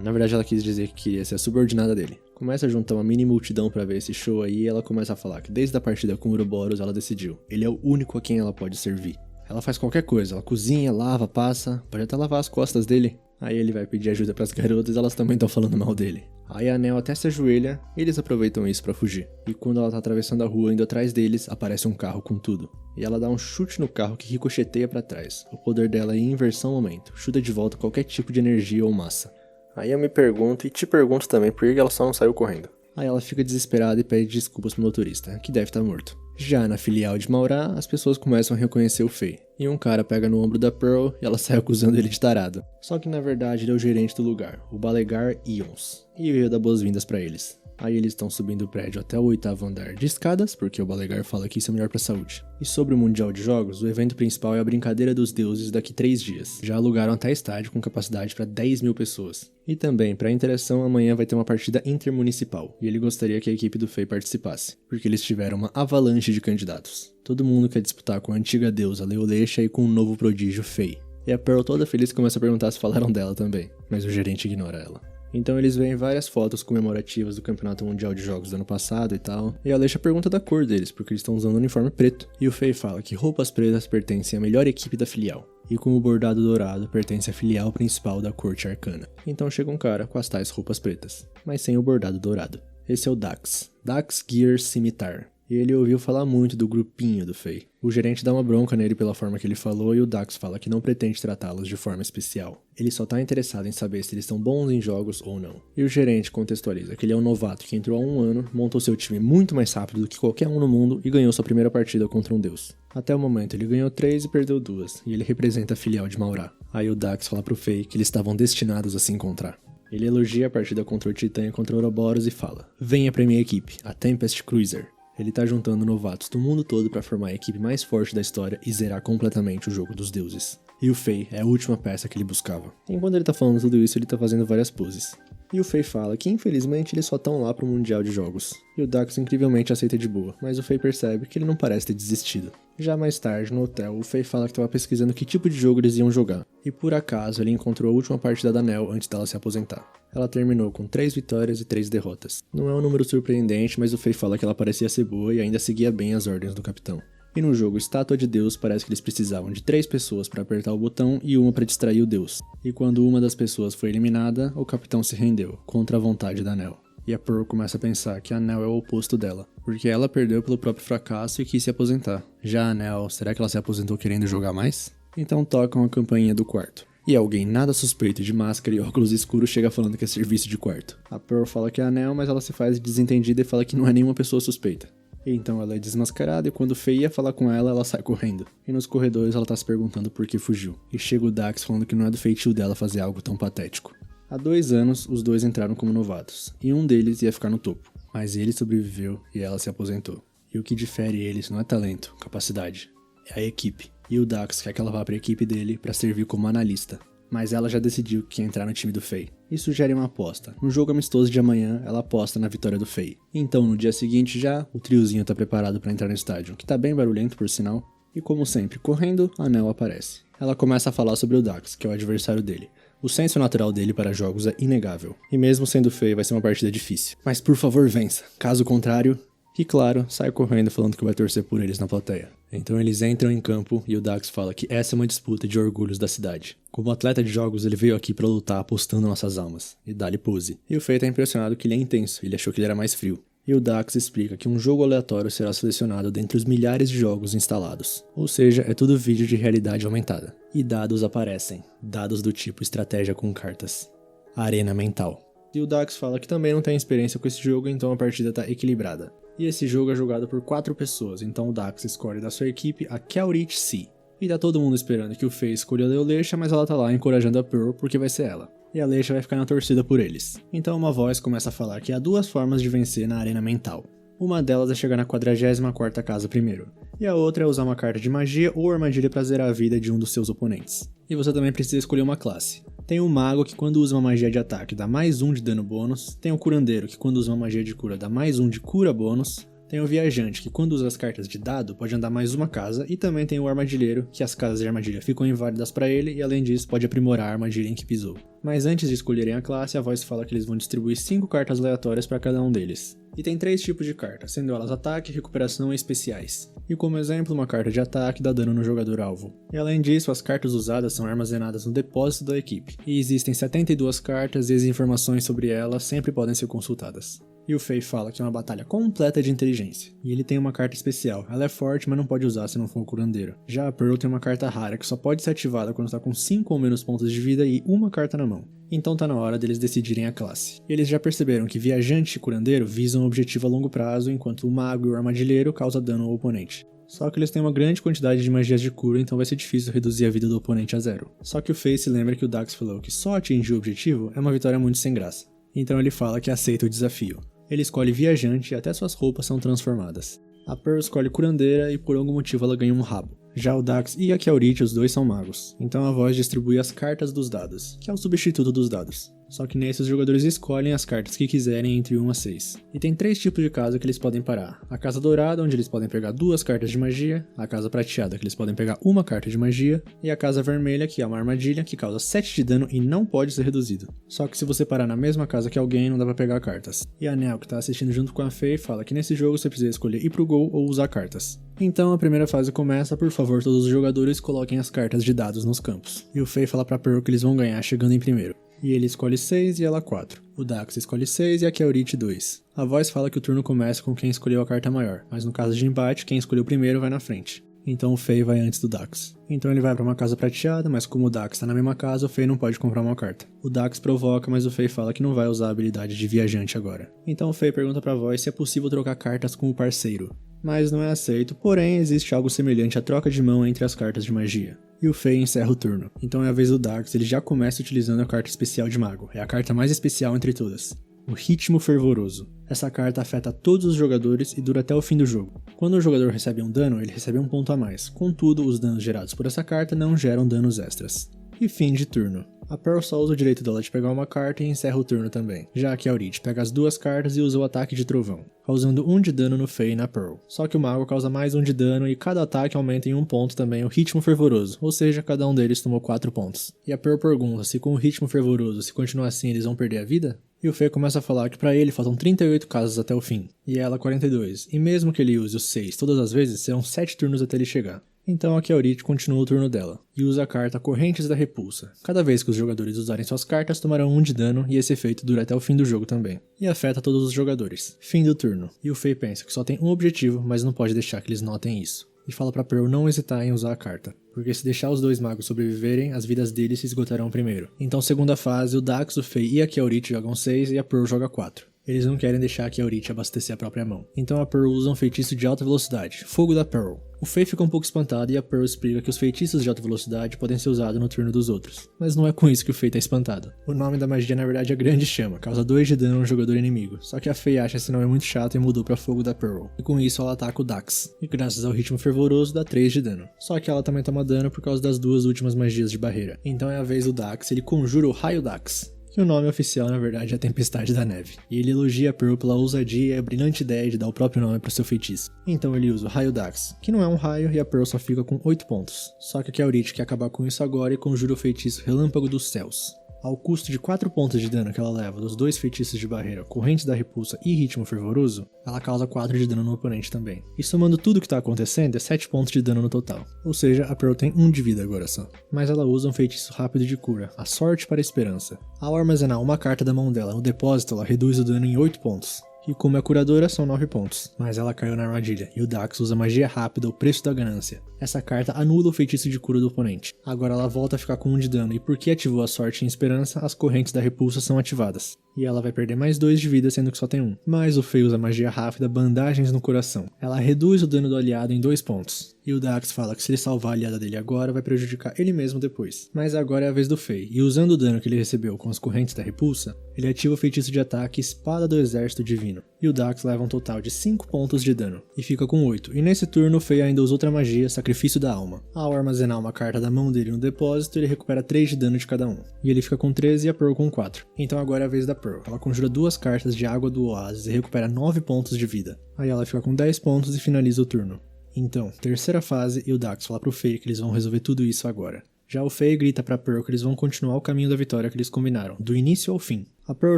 Na verdade ela quis dizer que queria ser a subordinada dele. Começa a juntar uma mini multidão pra ver esse show aí e ela começa a falar que desde a partida com o Ouroboros ela decidiu. Ele é o único a quem ela pode servir. Ela faz qualquer coisa, ela cozinha, lava, passa, pode até lavar as costas dele. Aí ele vai pedir ajuda pras garotas e elas também estão falando mal dele. Aí a Nell até se ajoelha e eles aproveitam isso pra fugir. E quando ela tá atravessando a rua indo atrás deles, aparece um carro com tudo. E ela dá um chute no carro que ricocheteia pra trás. O poder dela é em inversão momento, chuta de volta qualquer tipo de energia ou massa. Aí eu me pergunto e te pergunto também por que ela só não saiu correndo. Aí ela fica desesperada e pede desculpas pro motorista, que deve estar morto. Já na filial de Maurá, as pessoas começam a reconhecer o Faye. E um cara pega no ombro da Pearl e ela sai acusando ele de tarado. Só que na verdade ele é o gerente do lugar, o Balegar Ions. E veio dar boas-vindas pra eles. Aí eles estão subindo o prédio até o 8º andar de escadas, porque o Balegar fala que isso é melhor pra saúde. E sobre o Mundial de Jogos, o evento principal é a Brincadeira dos Deuses daqui 3 dias. Já alugaram até estádio com capacidade para 10 mil pessoas. E também, pra interação, amanhã vai ter uma partida intermunicipal. E ele gostaria que a equipe do Faye participasse, porque eles tiveram uma avalanche de candidatos. Todo mundo quer disputar com a antiga deusa Leolecha e com o novo prodígio Faye. E a Pearl toda feliz começa a perguntar se falaram dela também, mas o gerente ignora ela. Então eles veem várias fotos comemorativas do Campeonato Mundial de Jogos do ano passado e tal. E a Alexa pergunta da cor deles, porque eles estão usando um uniforme preto. E o Faye fala que roupas pretas pertencem à melhor equipe da filial. E com o bordado dourado pertence à filial principal da corte arcana. Então chega um cara com as tais roupas pretas, mas sem o bordado dourado. Esse é o Dax. Dax Gear Scimitar. E ele ouviu falar muito do grupinho do Faye. O gerente dá uma bronca nele pela forma que ele falou e o Dax fala que não pretende tratá-los de forma especial. Ele só tá interessado em saber se eles estão bons em jogos ou não. E o gerente contextualiza que ele é um novato que entrou há 1 ano, montou seu time muito mais rápido do que qualquer um no mundo e ganhou sua primeira partida contra um deus. Até o momento ele ganhou 3 e perdeu 2, e ele representa a filial de Maurá. Aí o Dax fala pro Faye que eles estavam destinados a se encontrar. Ele elogia a partida contra o Titã e contra o Ouroboros e fala: venha pra minha equipe, a Tempest Cruiser. Ele tá juntando novatos do mundo todo pra formar a equipe mais forte da história e zerar completamente o jogo dos deuses. E o Faye é a última peça que ele buscava. Enquanto ele tá falando tudo isso, ele tá fazendo várias poses. E o Fei fala que infelizmente eles só estão lá pro Mundial de Jogos. E o Dax incrivelmente aceita de boa, mas o Fei percebe que ele não parece ter desistido. Já mais tarde, no hotel, o Fei fala que estava pesquisando que tipo de jogo eles iam jogar. E por acaso ele encontrou a última partida da Nel antes dela se aposentar. Ela terminou com 3 vitórias e 3 derrotas. Não é um número surpreendente, mas o Fei fala que ela parecia ser boa e ainda seguia bem as ordens do capitão. E no jogo Estátua de Deus, parece que eles precisavam de 3 pessoas para apertar o botão e uma para distrair o Deus. E quando uma das pessoas foi eliminada, o capitão se rendeu, contra a vontade da Nel. E a Pearl começa a pensar que a Nel é o oposto dela, porque ela perdeu pelo próprio fracasso e quis se aposentar. Já a Nel, será que ela se aposentou querendo jogar mais? Então tocam a campainha do quarto. E alguém nada suspeito de máscara e óculos escuros chega falando que é serviço de quarto. A Pearl fala que é a Nel, mas ela se faz desentendida e fala que não é nenhuma pessoa suspeita. Então ela é desmascarada e quando o Fei ia falar com ela, ela sai correndo. E nos corredores ela tá se perguntando por que fugiu. E chega o Dax falando que não é do feitio dela fazer algo tão patético. Há 2 anos, os dois entraram como novatos. E um deles ia ficar no topo. Mas ele sobreviveu e ela se aposentou. E o que difere eles não é talento, capacidade. É a equipe. E o Dax quer que ela vá pra equipe dele pra servir como analista. Mas ela já decidiu que ia entrar no time do Fei. E sugere uma aposta. No jogo amistoso de amanhã, ela aposta na vitória do Fei. Então, no dia seguinte já, o triozinho tá preparado pra entrar no estádio, que tá bem barulhento por sinal. E como sempre, correndo, a Nel aparece. Ela começa a falar sobre o Dax, que é o adversário dele. O senso natural dele para jogos é inegável. E mesmo sendo feio, vai ser uma partida difícil. Mas por favor, vença. Caso contrário... E claro, sai correndo falando que vai torcer por eles na plateia. Então eles entram em campo e o Dax fala que essa é uma disputa de orgulhos da cidade. Como atleta de jogos, ele veio aqui pra lutar apostando nossas almas. E dá-lhe pose. E o Fei tá impressionado que ele é intenso, ele achou que ele era mais frio. E o Dax explica que um jogo aleatório será selecionado dentre os milhares de jogos instalados. Ou seja, é tudo vídeo de realidade aumentada. E dados aparecem. Dados do tipo estratégia com cartas. Arena mental. E o Dax fala que também não tem experiência com esse jogo, então a partida tá equilibrada. E esse jogo é jogado por 4 pessoas, então o Dax escolhe da sua equipe a Kelrich C. E tá todo mundo esperando que o Fei escolha a Leolesha, mas ela tá lá encorajando a Pearl porque vai ser ela. E a Leisha vai ficar na torcida por eles. Então uma voz começa a falar que há 2 formas de vencer na arena mental. Uma delas é chegar na 44ª casa primeiro. E a outra é usar uma carta de magia ou armadilha pra zerar a vida de um dos seus oponentes. E você também precisa escolher uma classe. Tem o Mago, que quando usa uma magia de ataque dá mais 1 de dano bônus. Tem o Curandeiro, que quando usa uma magia de cura dá mais 1 de cura bônus. Tem o Viajante, que quando usa as cartas de dado pode andar mais uma casa. E também tem o Armadilheiro, que as casas de armadilha ficam inválidas pra ele e além disso pode aprimorar a armadilha em que pisou. Mas antes de escolherem a classe, a voz fala que eles vão distribuir 5 cartas aleatórias para cada um deles. E tem 3 tipos de cartas, sendo elas ataque, recuperação e especiais. E como exemplo, uma carta de ataque dá dano no jogador alvo. E além disso, as cartas usadas são armazenadas no depósito da equipe. E existem 72 cartas e as informações sobre elas sempre podem ser consultadas. E o Fei fala que é uma batalha completa de inteligência. E ele tem uma carta especial. Ela é forte, mas não pode usar se não for o curandeiro. Já a Pearl tem uma carta rara que só pode ser ativada quando está com 5 ou menos pontos de vida e uma carta na mão. Então tá na hora deles decidirem a classe. E eles já perceberam que Viajante e Curandeiro visam um objetivo a longo prazo, enquanto o Mago e o Armadilheiro causam dano ao oponente. Só que eles têm uma grande quantidade de magias de cura, então vai ser difícil reduzir a vida do oponente a 0. Só que o Fei se lembra que o Dax falou que só atingir o objetivo é uma vitória muito sem graça. Então ele fala que aceita o desafio. Ele escolhe Viajante e até suas roupas são transformadas. A Pearl escolhe Curandeira e por algum motivo ela ganha um rabo. Já o Dax e a Kelrich, os dois são magos. Então a voz distribui as cartas dos dados, que é o substituto dos dados. Só que nesse os jogadores escolhem as cartas que quiserem entre 1 a 6. E tem 3 tipos de casa que eles podem parar. A casa dourada, onde eles podem pegar 2 cartas de magia. A casa prateada, que eles podem pegar 1 carta de magia. E a casa vermelha, que é uma armadilha que causa 7 de dano e não pode ser reduzido. Só que se você parar na mesma casa que alguém, não dá pra pegar cartas. E a Nel, que tá assistindo junto com a Fei, fala que nesse jogo você precisa escolher ir pro gol ou usar cartas. Então a primeira fase começa, por favor todos os jogadores coloquem as cartas de dados nos campos. E o Fei fala pra Pearl que eles vão ganhar chegando em primeiro. E ele escolhe 6 e ela 4. O Dax escolhe 6 e a Kelrich 2. A voz fala que o turno começa com quem escolheu a carta maior, mas no caso de empate, quem escolheu primeiro vai na frente. Então o Fei vai antes do Dax. Então ele vai pra uma casa prateada, mas como o Dax tá na mesma casa, o Fei não pode comprar uma carta. O Dax provoca, mas o Fei fala que não vai usar a habilidade de Viajante agora. Então o Fei pergunta pra voz se é possível trocar cartas com o parceiro. Mas não é aceito, porém existe algo semelhante à troca de mão entre as cartas de magia. E o Fei encerra o turno. Então é a vez do Dax, ele já começa utilizando a carta especial de mago. É a carta mais especial entre todas. O Ritmo Fervoroso. Essa carta afeta todos os jogadores e dura até o fim do jogo. Quando o jogador recebe um dano, ele recebe um ponto a mais. Contudo, os danos gerados por essa carta não geram danos extras. E fim de turno. A Pearl só usa o direito dela de pegar uma carta e encerra o turno também, já que a Aurith pega as 2 cartas e usa o ataque de trovão, causando 1 de dano no Fae e na Pearl. Só que o mago causa mais 1 de dano e cada ataque aumenta em 1 ponto também o ritmo fervoroso, ou seja, cada um deles tomou 4 pontos. E a Pearl pergunta se com o ritmo fervoroso, se continuar assim, eles vão perder a vida? E o Fae começa a falar que pra ele faltam 38 casas até o fim, e ela 42, e mesmo que ele use os 6 todas as vezes, serão 7 turnos até ele chegar. Então aqui a Aurith continua o turno dela, e usa a carta Correntes da Repulsa. Cada vez que os jogadores usarem suas cartas, tomarão 1 de dano, e esse efeito dura até o fim do jogo também. E afeta todos os jogadores. Fim do turno. E o Fae pensa que só tem um objetivo, mas não pode deixar que eles notem isso. E fala pra Pearl não hesitar em usar a carta, porque se deixar os 2 magos sobreviverem, as vidas deles se esgotarão primeiro. Então segunda fase, o Dax, o Fae e a Aurith jogam 6 e a Pearl joga 4. Eles não querem deixar a Aurith abastecer a própria mão. Então a Pearl usa um feitiço de alta velocidade, Fogo da Pearl. O Fae fica um pouco espantado e a Pearl explica que os feitiços de alta velocidade podem ser usados no turno dos outros. Mas não é com isso que o Fae tá espantado. O nome da magia na verdade é Grande Chama, causa 2 de dano no jogador inimigo. Só que a Fae acha esse nome muito chato e mudou pra Fogo da Pearl. E com isso ela ataca o Dax. E graças ao ritmo fervoroso dá 3 de dano. Só que ela também toma dano por causa das 2 últimas magias de barreira. Então é a vez do Dax, ele conjura o Raio Dax. Que o nome oficial na verdade é a Tempestade da Neve, e ele elogia a Pearl pela ousadia e a brilhante ideia de dar o próprio nome para seu feitiço. Então ele usa o Raio Dax, que não é um raio e a Pearl só fica com 8 pontos. Só que a Aurith quer acabar com isso agora e conjura o feitiço Relâmpago dos Céus. Ao custo de 4 pontos de dano que ela leva dos 2 feitiços de barreira, Correntes da Repulsa e Ritmo Fervoroso, ela causa 4 de dano no oponente também. E somando tudo que tá acontecendo, é 7 pontos de dano no total. Ou seja, a Pearl tem 1 de vida agora só. Mas ela usa um feitiço rápido de cura, a Sorte para a Esperança. Ao armazenar uma carta da mão dela no depósito, ela reduz o dano em 8 pontos. E como é curadora, são 9 pontos. Mas ela caiu na armadilha, e o Dax usa magia rápida, o preço da ganância. Essa carta anula o feitiço de cura do oponente. Agora ela volta a ficar com 1 de dano, e porque ativou a sorte e esperança, as correntes da repulsa são ativadas. E ela vai perder mais 2 de vida, sendo que só tem 1. Mas o Fae usa magia rápida, bandagens no coração. Ela reduz o dano do aliado em 2 pontos. E o Dax fala que se ele salvar a aliada dele agora, vai prejudicar ele mesmo depois. Mas agora é a vez do Fae, e usando o dano que ele recebeu com as correntes da repulsa, ele ativa o feitiço de ataque Espada do Exército Divino. E o Dax leva um total de 5 pontos de dano, e fica com 8. E nesse turno o Fae ainda usa outra magia, Sacrifício da Alma. Ao armazenar uma carta da mão dele no depósito, ele recupera 3 de dano de cada um. E ele fica com 13 e a Pearl com 4. Então agora é a vez da Pearl. Ela conjura 2 cartas de Água do Oásis e recupera 9 pontos de vida. Aí ela fica com 10 pontos e finaliza o turno. Então, terceira fase, e o Dax fala pro Fae que eles vão resolver tudo isso agora. Já o Fae grita pra Pearl que eles vão continuar o caminho da vitória que eles combinaram, do início ao fim. A Pearl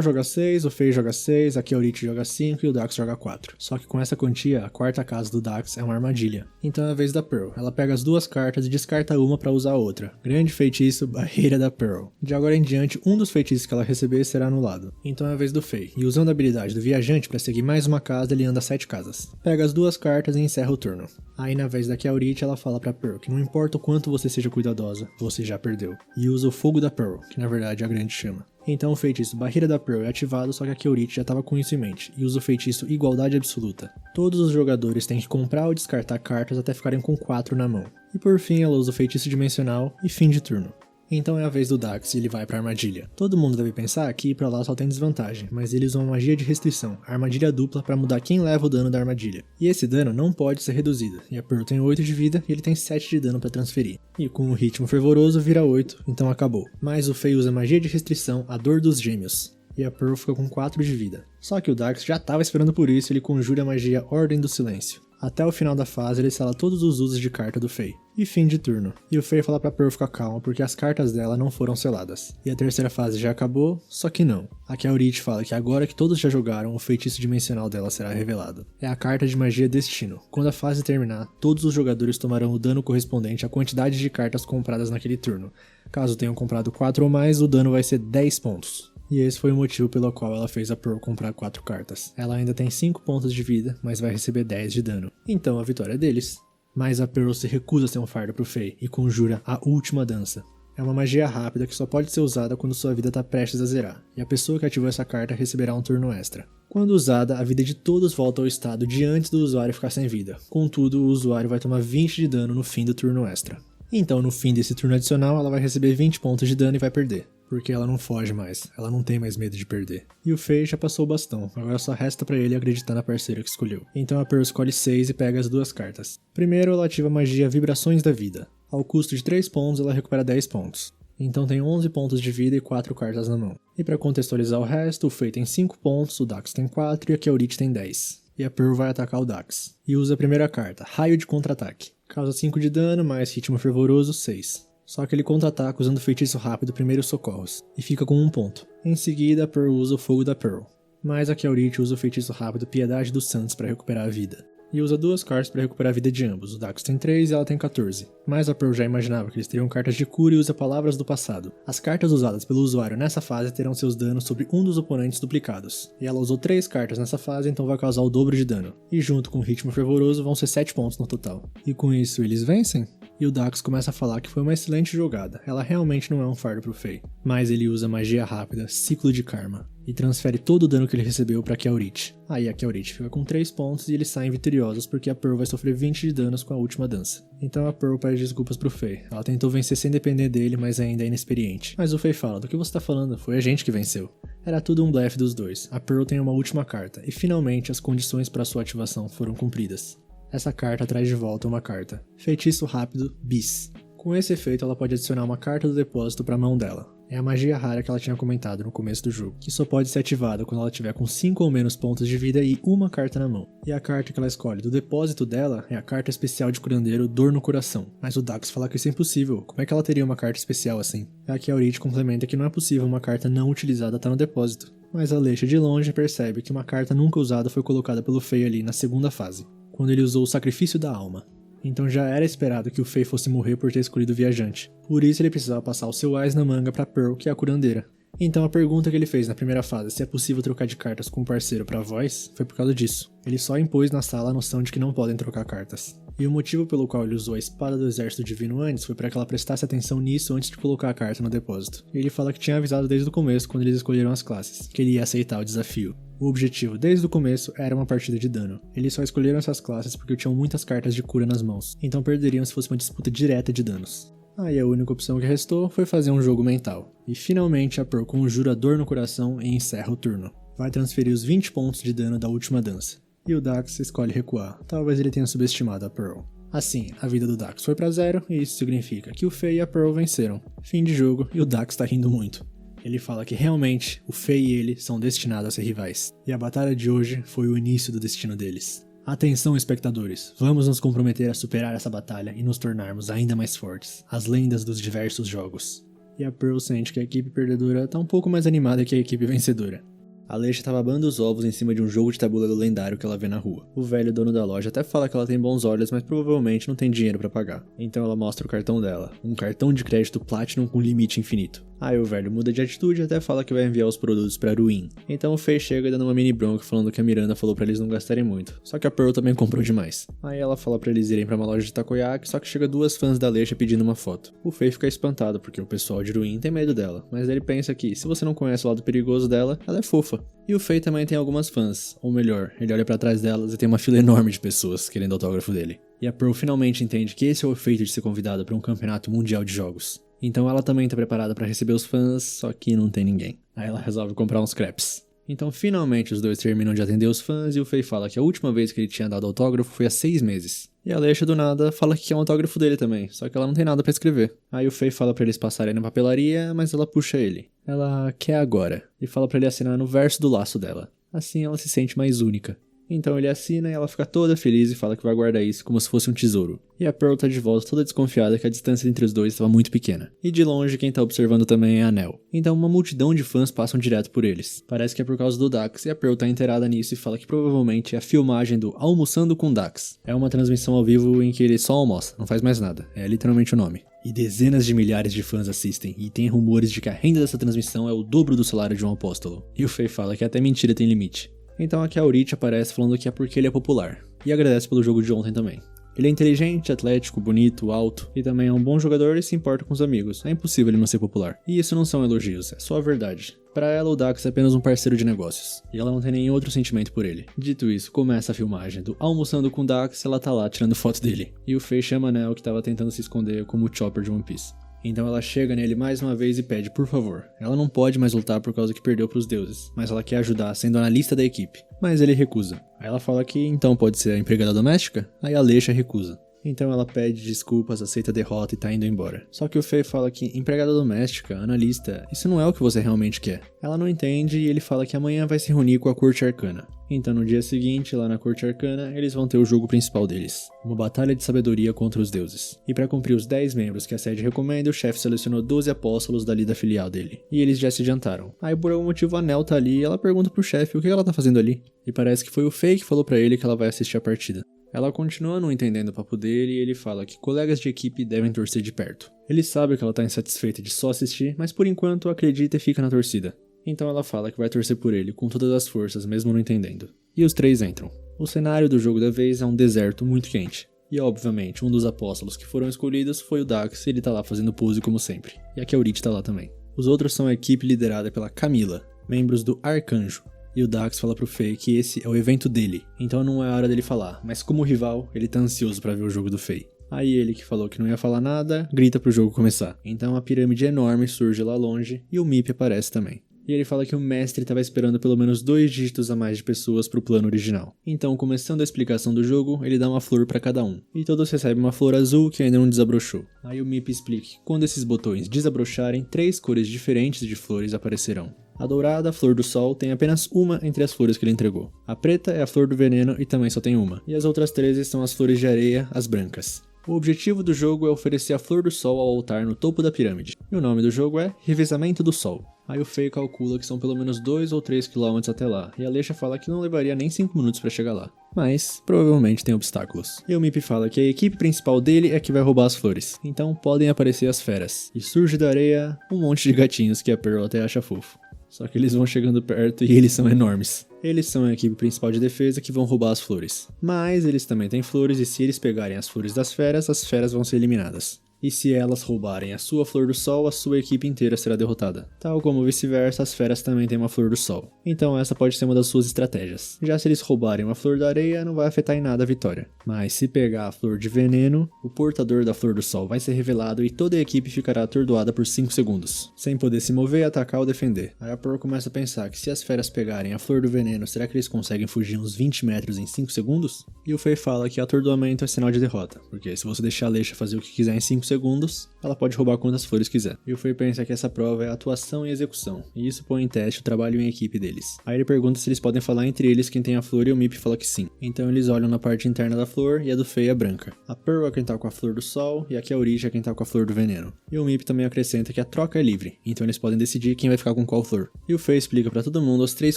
joga 6, o Fae joga 6, a Aurith joga 5 e o Dax joga 4. Só que com essa quantia, a quarta casa do Dax é uma armadilha. Então é a vez da Pearl. Ela pega as 2 cartas e descarta uma pra usar a outra. Grande feitiço, Barreira da Pearl. De agora em diante, um dos feitiços que ela receber será anulado. Então é a vez do Fae. E usando a habilidade do Viajante pra seguir mais uma casa, ele anda 7 casas. Pega as 2 cartas e encerra o turno. Aí na vez da Aurith, ela fala pra Pearl que não importa o quanto você seja cuidadosa, você já perdeu. E usa o Fogo da Pearl, que na verdade é a Grande Chama. Então o feitiço Barreira da Pearl é ativado, só que a Aurith já estava com isso em mente, e usa o feitiço Igualdade Absoluta. Todos os jogadores têm que comprar ou descartar cartas até ficarem com 4 na mão. E por fim ela usa o feitiço Dimensional e fim de turno. Então é a vez do Dax e ele vai pra armadilha. Todo mundo deve pensar que ir pra lá só tem desvantagem, mas eles usam magia de restrição, a armadilha dupla, pra mudar quem leva o dano da armadilha. E esse dano não pode ser reduzido, e a Pearl tem 8 de vida e ele tem 7 de dano pra transferir. E com o ritmo fervoroso vira 8, então acabou. Mas o Fae usa magia de restrição, a Dor dos Gêmeos. E a Pearl fica com 4 de vida. Só que o Dax já tava esperando por isso e ele conjura a magia Ordem do Silêncio. Até o final da fase ele sela todos os usos de carta do Fae. E fim de turno. E o Fae fala pra Pearl ficar calma porque as cartas dela não foram seladas. E a terceira fase já acabou, só que não. Aqui a Aurith fala que agora que todos já jogaram, o feitiço dimensional dela será revelado. É a carta de magia Destino. Quando a fase terminar, todos os jogadores tomarão o dano correspondente à quantidade de cartas compradas naquele turno. Caso tenham comprado 4 ou mais, o dano vai ser 10 pontos. E esse foi o motivo pelo qual ela fez a Pearl comprar 4 cartas. Ela ainda tem 5 pontos de vida, mas vai receber 10 de dano. Então a vitória é deles. Mas a Pearl se recusa a ser um fardo pro Fae e conjura a Última Dança. É uma magia rápida que só pode ser usada quando sua vida está prestes a zerar, e a pessoa que ativou essa carta receberá um turno extra. Quando usada, a vida de todos volta ao estado de antes do usuário ficar sem vida. Contudo, o usuário vai tomar 20 de dano no fim do turno extra. Então, no fim desse turno adicional, ela vai receber 20 pontos de dano e vai perder. Porque ela não foge mais, ela não tem mais medo de perder. E o Fae já passou o bastão, agora só resta pra ele acreditar na parceira que escolheu. Então a Pearl escolhe 6 e pega as 2 cartas. Primeiro ela ativa a magia Vibrações da Vida. Ao custo de 3 pontos ela recupera 10 pontos. Então tem 11 pontos de vida e 4 cartas na mão. E pra contextualizar o resto, o Fei tem 5 pontos, o Dax tem 4 e a Khaorit tem 10. E a Pearl vai atacar o Dax. E usa a primeira carta, Raio de Contra-Ataque. Causa 5 de dano, mais Ritmo Fervoroso, 6. Só que ele contra-ataca usando o feitiço rápido Primeiros Socorros, e fica com 1 ponto. Em seguida, a Pearl usa o Fogo da Pearl. Mas a Khaorit usa o feitiço rápido Piedade dos Santos para recuperar a vida. E usa 2 cartas para recuperar a vida de ambos, o Dax tem 3 e ela tem 14. Mas a Pearl já imaginava que eles teriam cartas de cura e usa Palavras do Passado. As cartas usadas pelo usuário nessa fase terão seus danos sobre um dos oponentes duplicados. E ela usou 3 cartas nessa fase, então vai causar o dobro de dano. E junto com o Ritmo Fervoroso vão ser 7 pontos no total. E com isso eles vencem? E o Dax começa a falar que foi uma excelente jogada, ela realmente não é um fardo pro Fei. Mas ele usa magia rápida, Ciclo de Karma, e transfere todo o dano que ele recebeu pra Khaorit. Aí a Khaorit fica com 3 pontos e eles saem vitoriosos porque a Pearl vai sofrer 20 de danos com a última dança. Então a Pearl pede desculpas pro Fei, ela tentou vencer sem depender dele, mas ainda é inexperiente. Mas o Fei fala, do que você tá falando? Foi a gente que venceu. Era tudo um blefe dos dois, a Pearl tem uma última carta, e finalmente as condições para sua ativação foram cumpridas. Essa carta traz de volta uma carta, Feitiço Rápido Bis. Com esse efeito ela pode adicionar uma carta do depósito para a mão dela. É a magia rara que ela tinha comentado no começo do jogo, que só pode ser ativada quando ela tiver com 5 ou menos pontos de vida e uma carta na mão. E a carta que ela escolhe do depósito dela é a carta especial de curandeiro Dor no Coração. Mas o Dax fala que isso é impossível, como é que ela teria uma carta especial assim? A Khaorit complementa que não é possível uma carta não utilizada estar no depósito. Mas a Alexa de longe percebe que uma carta nunca usada foi colocada pelo Fei ali na segunda fase, quando ele usou o Sacrifício da Alma. Então já era esperado que o Fei fosse morrer por ter escolhido o Viajante. Por isso ele precisava passar o seu Ás na manga pra Pearl, que é a curandeira. Então a pergunta que ele fez na primeira fase, se é possível trocar de cartas com um parceiro pra voz, foi por causa disso. Ele só impôs na sala a noção de que não podem trocar cartas. E o motivo pelo qual ele usou a Espada do Exército Divino antes foi para que ela prestasse atenção nisso antes de colocar a carta no depósito. E ele fala que tinha avisado desde o começo, quando eles escolheram as classes, que ele ia aceitar o desafio. O objetivo desde o começo era uma partida de dano. Eles só escolheram essas classes porque tinham muitas cartas de cura nas mãos, então perderiam se fosse uma disputa direta de danos. Aí a única opção que restou foi fazer um jogo mental. E finalmente a Pearl conjura Dor no Coração e encerra o turno. Vai transferir os 20 pontos de dano da última dança. E o Dax escolhe recuar, talvez ele tenha subestimado a Pearl. Assim, a vida do Dax foi pra 0 e isso significa que o Fei e a Pearl venceram. Fim de jogo e o Dax tá rindo muito. Ele fala que realmente o Fei e ele são destinados a ser rivais. E a batalha de hoje foi o início do destino deles. Atenção, espectadores, vamos nos comprometer a superar essa batalha e nos tornarmos ainda mais fortes, as lendas dos diversos jogos. E a Pearl sente que a equipe perdedora tá um pouco mais animada que a equipe vencedora. A Alexa tá babando os ovos em cima de um jogo de tabuleiro lendário que ela vê na rua. O velho dono da loja até fala que ela tem bons olhos, mas provavelmente não tem dinheiro pra pagar. Então ela mostra o cartão dela, um cartão de crédito Platinum com limite infinito. Aí o velho muda de atitude e até fala que vai enviar os produtos pra Ruin. Então o Fei chega dando uma mini bronca falando que a Miranda falou pra eles não gastarem muito. Só que a Pearl também comprou demais. Aí ela fala pra eles irem pra uma loja de takoyaki, só que chega 2 fãs da Alexa pedindo uma foto. O Fei fica espantado porque o pessoal de Ruin tem medo dela, mas ele pensa que se você não conhece o lado perigoso dela, ela é fofa. E o Fei também tem algumas fãs, ou melhor, ele olha pra trás delas e tem uma fila enorme de pessoas querendo autógrafo dele. E a Pearl finalmente entende que esse é o efeito de ser convidada pra um campeonato mundial de jogos. Então ela também tá preparada pra receber os fãs, só que não tem ninguém. Aí ela resolve comprar uns crepes. Então finalmente os dois terminam de atender os fãs e o Fei fala que a última vez que ele tinha dado autógrafo foi há 6 meses. E a Alexa do nada fala que quer um autógrafo dele também, só que ela não tem nada pra escrever. Aí o Fei fala pra eles passarem na papelaria, mas ela puxa ele. Ela quer agora, e fala pra ele assinar no verso do laço dela. Assim ela se sente mais única. Então ele assina e ela fica toda feliz e fala que vai guardar isso como se fosse um tesouro. E a Pearl tá de volta toda desconfiada que a distância entre os dois estava muito pequena. E de longe quem tá observando também é a Nell. Então uma multidão de fãs passam direto por eles. Parece que é por causa do Dax e a Pearl tá inteirada nisso e fala que provavelmente é a filmagem do Almoçando com Dax. É uma transmissão ao vivo em que ele só almoça, não faz mais nada. É literalmente o nome. E dezenas de milhares de fãs assistem, e tem rumores de que a renda dessa transmissão é o dobro do salário de um apóstolo. E o Fei fala que até mentira tem limite. Então a Khaorit aparece falando que é porque ele é popular, e agradece pelo jogo de ontem também. Ele é inteligente, atlético, bonito, alto, e também é um bom jogador e se importa com os amigos. É impossível ele não ser popular. E isso não são elogios, é só a verdade. Pra ela, o Dax é apenas um parceiro de negócios, e ela não tem nenhum outro sentimento por ele. Dito isso, começa a filmagem do Almoçando com Dax, ela tá lá tirando foto dele. E o Fei chama a Nell, que tava tentando se esconder como o Chopper de One Piece. Então ela chega nele mais uma vez e pede por favor. Ela não pode mais lutar por causa que perdeu pros deuses, mas ela quer ajudar sendo analista da equipe. Mas ele recusa. Aí ela fala que então pode ser a empregada doméstica? Aí a Alexa recusa. Então ela pede desculpas, aceita a derrota e tá indo embora. Só que o Fei fala que empregada doméstica, analista, isso não é o que você realmente quer. Ela não entende e ele fala que amanhã vai se reunir com a Corte Arcana. Então no dia seguinte, lá na Corte Arcana, eles vão ter o jogo principal deles, uma batalha de sabedoria contra os deuses. E para cumprir os 10 membros que a sede recomenda, o chefe selecionou 12 apóstolos dali da filial dele. E eles já se adiantaram. Aí por algum motivo a Nel tá ali e ela pergunta pro chefe o que ela tá fazendo ali. E parece que foi o Fei que falou pra ele que ela vai assistir a partida. Ela continua não entendendo o papo dele e ele fala que colegas de equipe devem torcer de perto. Ele sabe que ela tá insatisfeita de só assistir, mas por enquanto acredita e fica na torcida. Então ela fala que vai torcer por ele com todas as forças, mesmo não entendendo. E os três entram. O cenário do jogo da vez é um deserto muito quente. E obviamente, um dos apóstolos que foram escolhidos foi o Dax e ele tá lá fazendo pose como sempre. E a Kelrit tá lá também. Os outros são a equipe liderada pela Camila, membros do Arcanjo. E o Dax fala pro Fei que esse é o evento dele, então não é a hora dele falar, mas como rival, ele tá ansioso pra ver o jogo do Fei. Aí ele, que falou que não ia falar nada, grita pro jogo começar. Então a pirâmide enorme surge lá longe e o Mip aparece também. E ele fala que o mestre estava esperando pelo menos 2 dígitos a mais de pessoas pro plano original. Então, começando a explicação do jogo, ele dá uma flor pra cada um. E todos recebem uma flor azul que ainda não desabrochou. Aí o Mip explica que quando esses botões desabrocharem, 3 cores diferentes de flores aparecerão. A dourada, a flor do sol, tem apenas uma entre as flores que ele entregou. A preta é a flor do veneno e também só tem uma. E as outras 13 são as flores de areia, as brancas. O objetivo do jogo é oferecer a flor do sol ao altar no topo da pirâmide. E o nome do jogo é Revezamento do Sol. Aí o Fei calcula que são pelo menos 2 ou 3 km até lá, e a Leisha fala que não levaria nem 5 minutos pra chegar lá. Mas, provavelmente tem obstáculos. E o Mip fala que a equipe principal dele é que vai roubar as flores, então podem aparecer as feras. E surge da areia um monte de gatinhos que a Pearl até acha fofo. Só que eles vão chegando perto e eles são enormes. Eles são a equipe principal de defesa que vão roubar as flores. Mas eles também têm flores e se eles pegarem as flores das feras, as feras vão ser eliminadas. E se elas roubarem a sua flor do sol, a sua equipe inteira será derrotada. Tal como vice-versa, as feras também têm uma flor do sol. Então essa pode ser uma das suas estratégias. Já se eles roubarem uma flor da areia, não vai afetar em nada a vitória. Mas se pegar a flor de veneno, o portador da flor do sol vai ser revelado e toda a equipe ficará atordoada por 5 segundos, sem poder se mover, atacar ou defender. Aí a Pearl começa a pensar que se as feras pegarem a flor do veneno, será que eles conseguem fugir uns 20 metros em 5 segundos? E o Fei fala que atordoamento é sinal de derrota, porque se você deixar a Leisha fazer o que quiser em 5 segundos, ela pode roubar quantas flores quiser. E o Fei pensa que essa prova é atuação e execução, e isso põe em teste o trabalho em equipe deles. Aí ele pergunta se eles podem falar entre eles quem tem a flor e o Mip fala que sim. Então eles olham na parte interna da flor e a do Fei é branca. A Pearl é quem tá com a flor do sol e a Kelrit é quem tá com a flor do veneno. E o Mip também acrescenta que a troca é livre, então eles podem decidir quem vai ficar com qual flor. E o Fei explica pra todo mundo as 3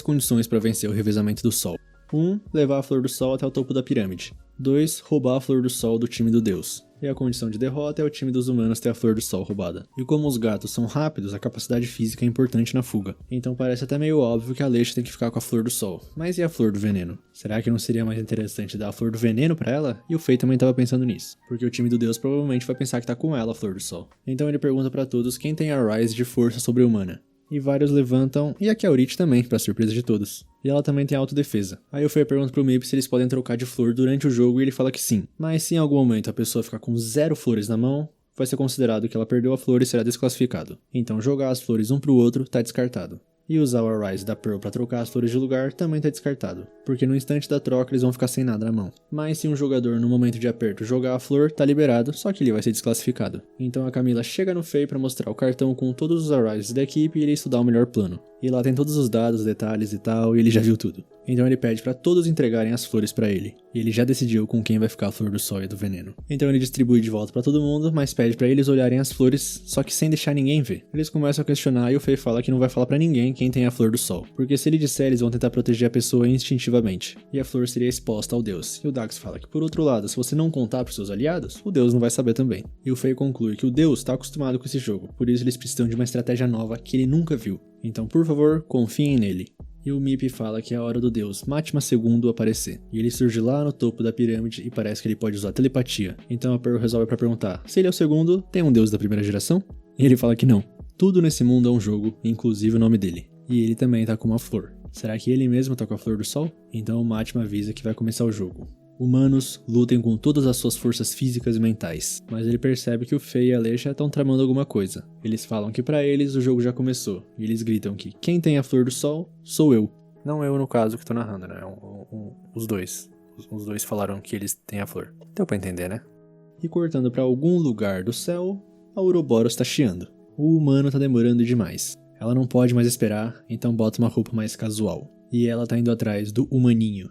condições para vencer o revezamento do sol. 1. Levar a flor do sol até o topo da pirâmide. 2. Roubar a flor do sol do time do deus. E a condição de derrota é o time dos humanos ter a flor do sol roubada. E como os gatos são rápidos, a capacidade física é importante na fuga. Então parece até meio óbvio que a Leisha tem que ficar com a flor do sol. Mas e a flor do veneno? Será que não seria mais interessante dar a flor do veneno pra ela? E o Fei também tava pensando nisso, porque o time do deus provavelmente vai pensar que tá com ela a flor do sol. Então ele pergunta pra todos quem tem a Rise de força sobre-humana. E vários levantam, e a Kelrit também, pra surpresa de todos. E ela também tem autodefesa. Aí o Fei pergunta pro Mip se eles podem trocar de flor durante o jogo e ele fala que sim. Mas se em algum momento a pessoa ficar com 0 flores na mão, vai ser considerado que ela perdeu a flor e será desclassificado. Então jogar as flores um pro outro tá descartado. E usar o Arise da Pearl pra trocar as flores de lugar também tá descartado, porque no instante da troca eles vão ficar sem nada na mão. Mas se um jogador no momento de aperto jogar a flor, tá liberado, só que ele vai ser desclassificado. Então a Camila chega no Fei pra mostrar o cartão com todos os Arises da equipe e ele estudar o melhor plano. E lá tem todos os dados, detalhes e tal, e ele já viu tudo. Então ele pede pra todos entregarem as flores pra ele. E ele já decidiu com quem vai ficar a flor do sol e do veneno. Então ele distribui de volta pra todo mundo, mas pede pra eles olharem as flores, só que sem deixar ninguém ver. Eles começam a questionar e o Fei fala que não vai falar pra ninguém quem tem a flor do sol. Porque se ele disser, eles vão tentar proteger a pessoa instintivamente. E a flor seria exposta ao deus. E o Dax fala que por outro lado, se você não contar pros seus aliados, o deus não vai saber também. E o Fei conclui que o deus tá acostumado com esse jogo, por isso eles precisam de uma estratégia nova que ele nunca viu. Então, por favor, confiem nele. E o Mip fala que é a hora do deus Mátima II aparecer. E ele surge lá no topo da pirâmide e parece que ele pode usar telepatia. Então a Pearl resolve pra perguntar, se ele é o segundo, tem um deus da primeira geração? E ele fala que não. Tudo nesse mundo é um jogo, inclusive o nome dele. E ele também tá com uma flor. Será que ele mesmo tá com a flor do sol? Então o Mátima avisa que vai começar o jogo. Humanos lutem com todas as suas forças físicas e mentais, mas ele percebe que o Fei e a Leisha estão tramando alguma coisa. Eles falam que pra eles o jogo já começou, e eles gritam que quem tem a flor do sol sou eu. Não eu no caso que tô narrando, né? Os dois. Os dois falaram que eles têm a flor. Deu pra entender, né? E cortando pra algum lugar do céu, a Ouroboros tá chiando. O humano tá demorando demais. Ela não pode mais esperar, então bota uma roupa mais casual. E ela tá indo atrás do humaninho.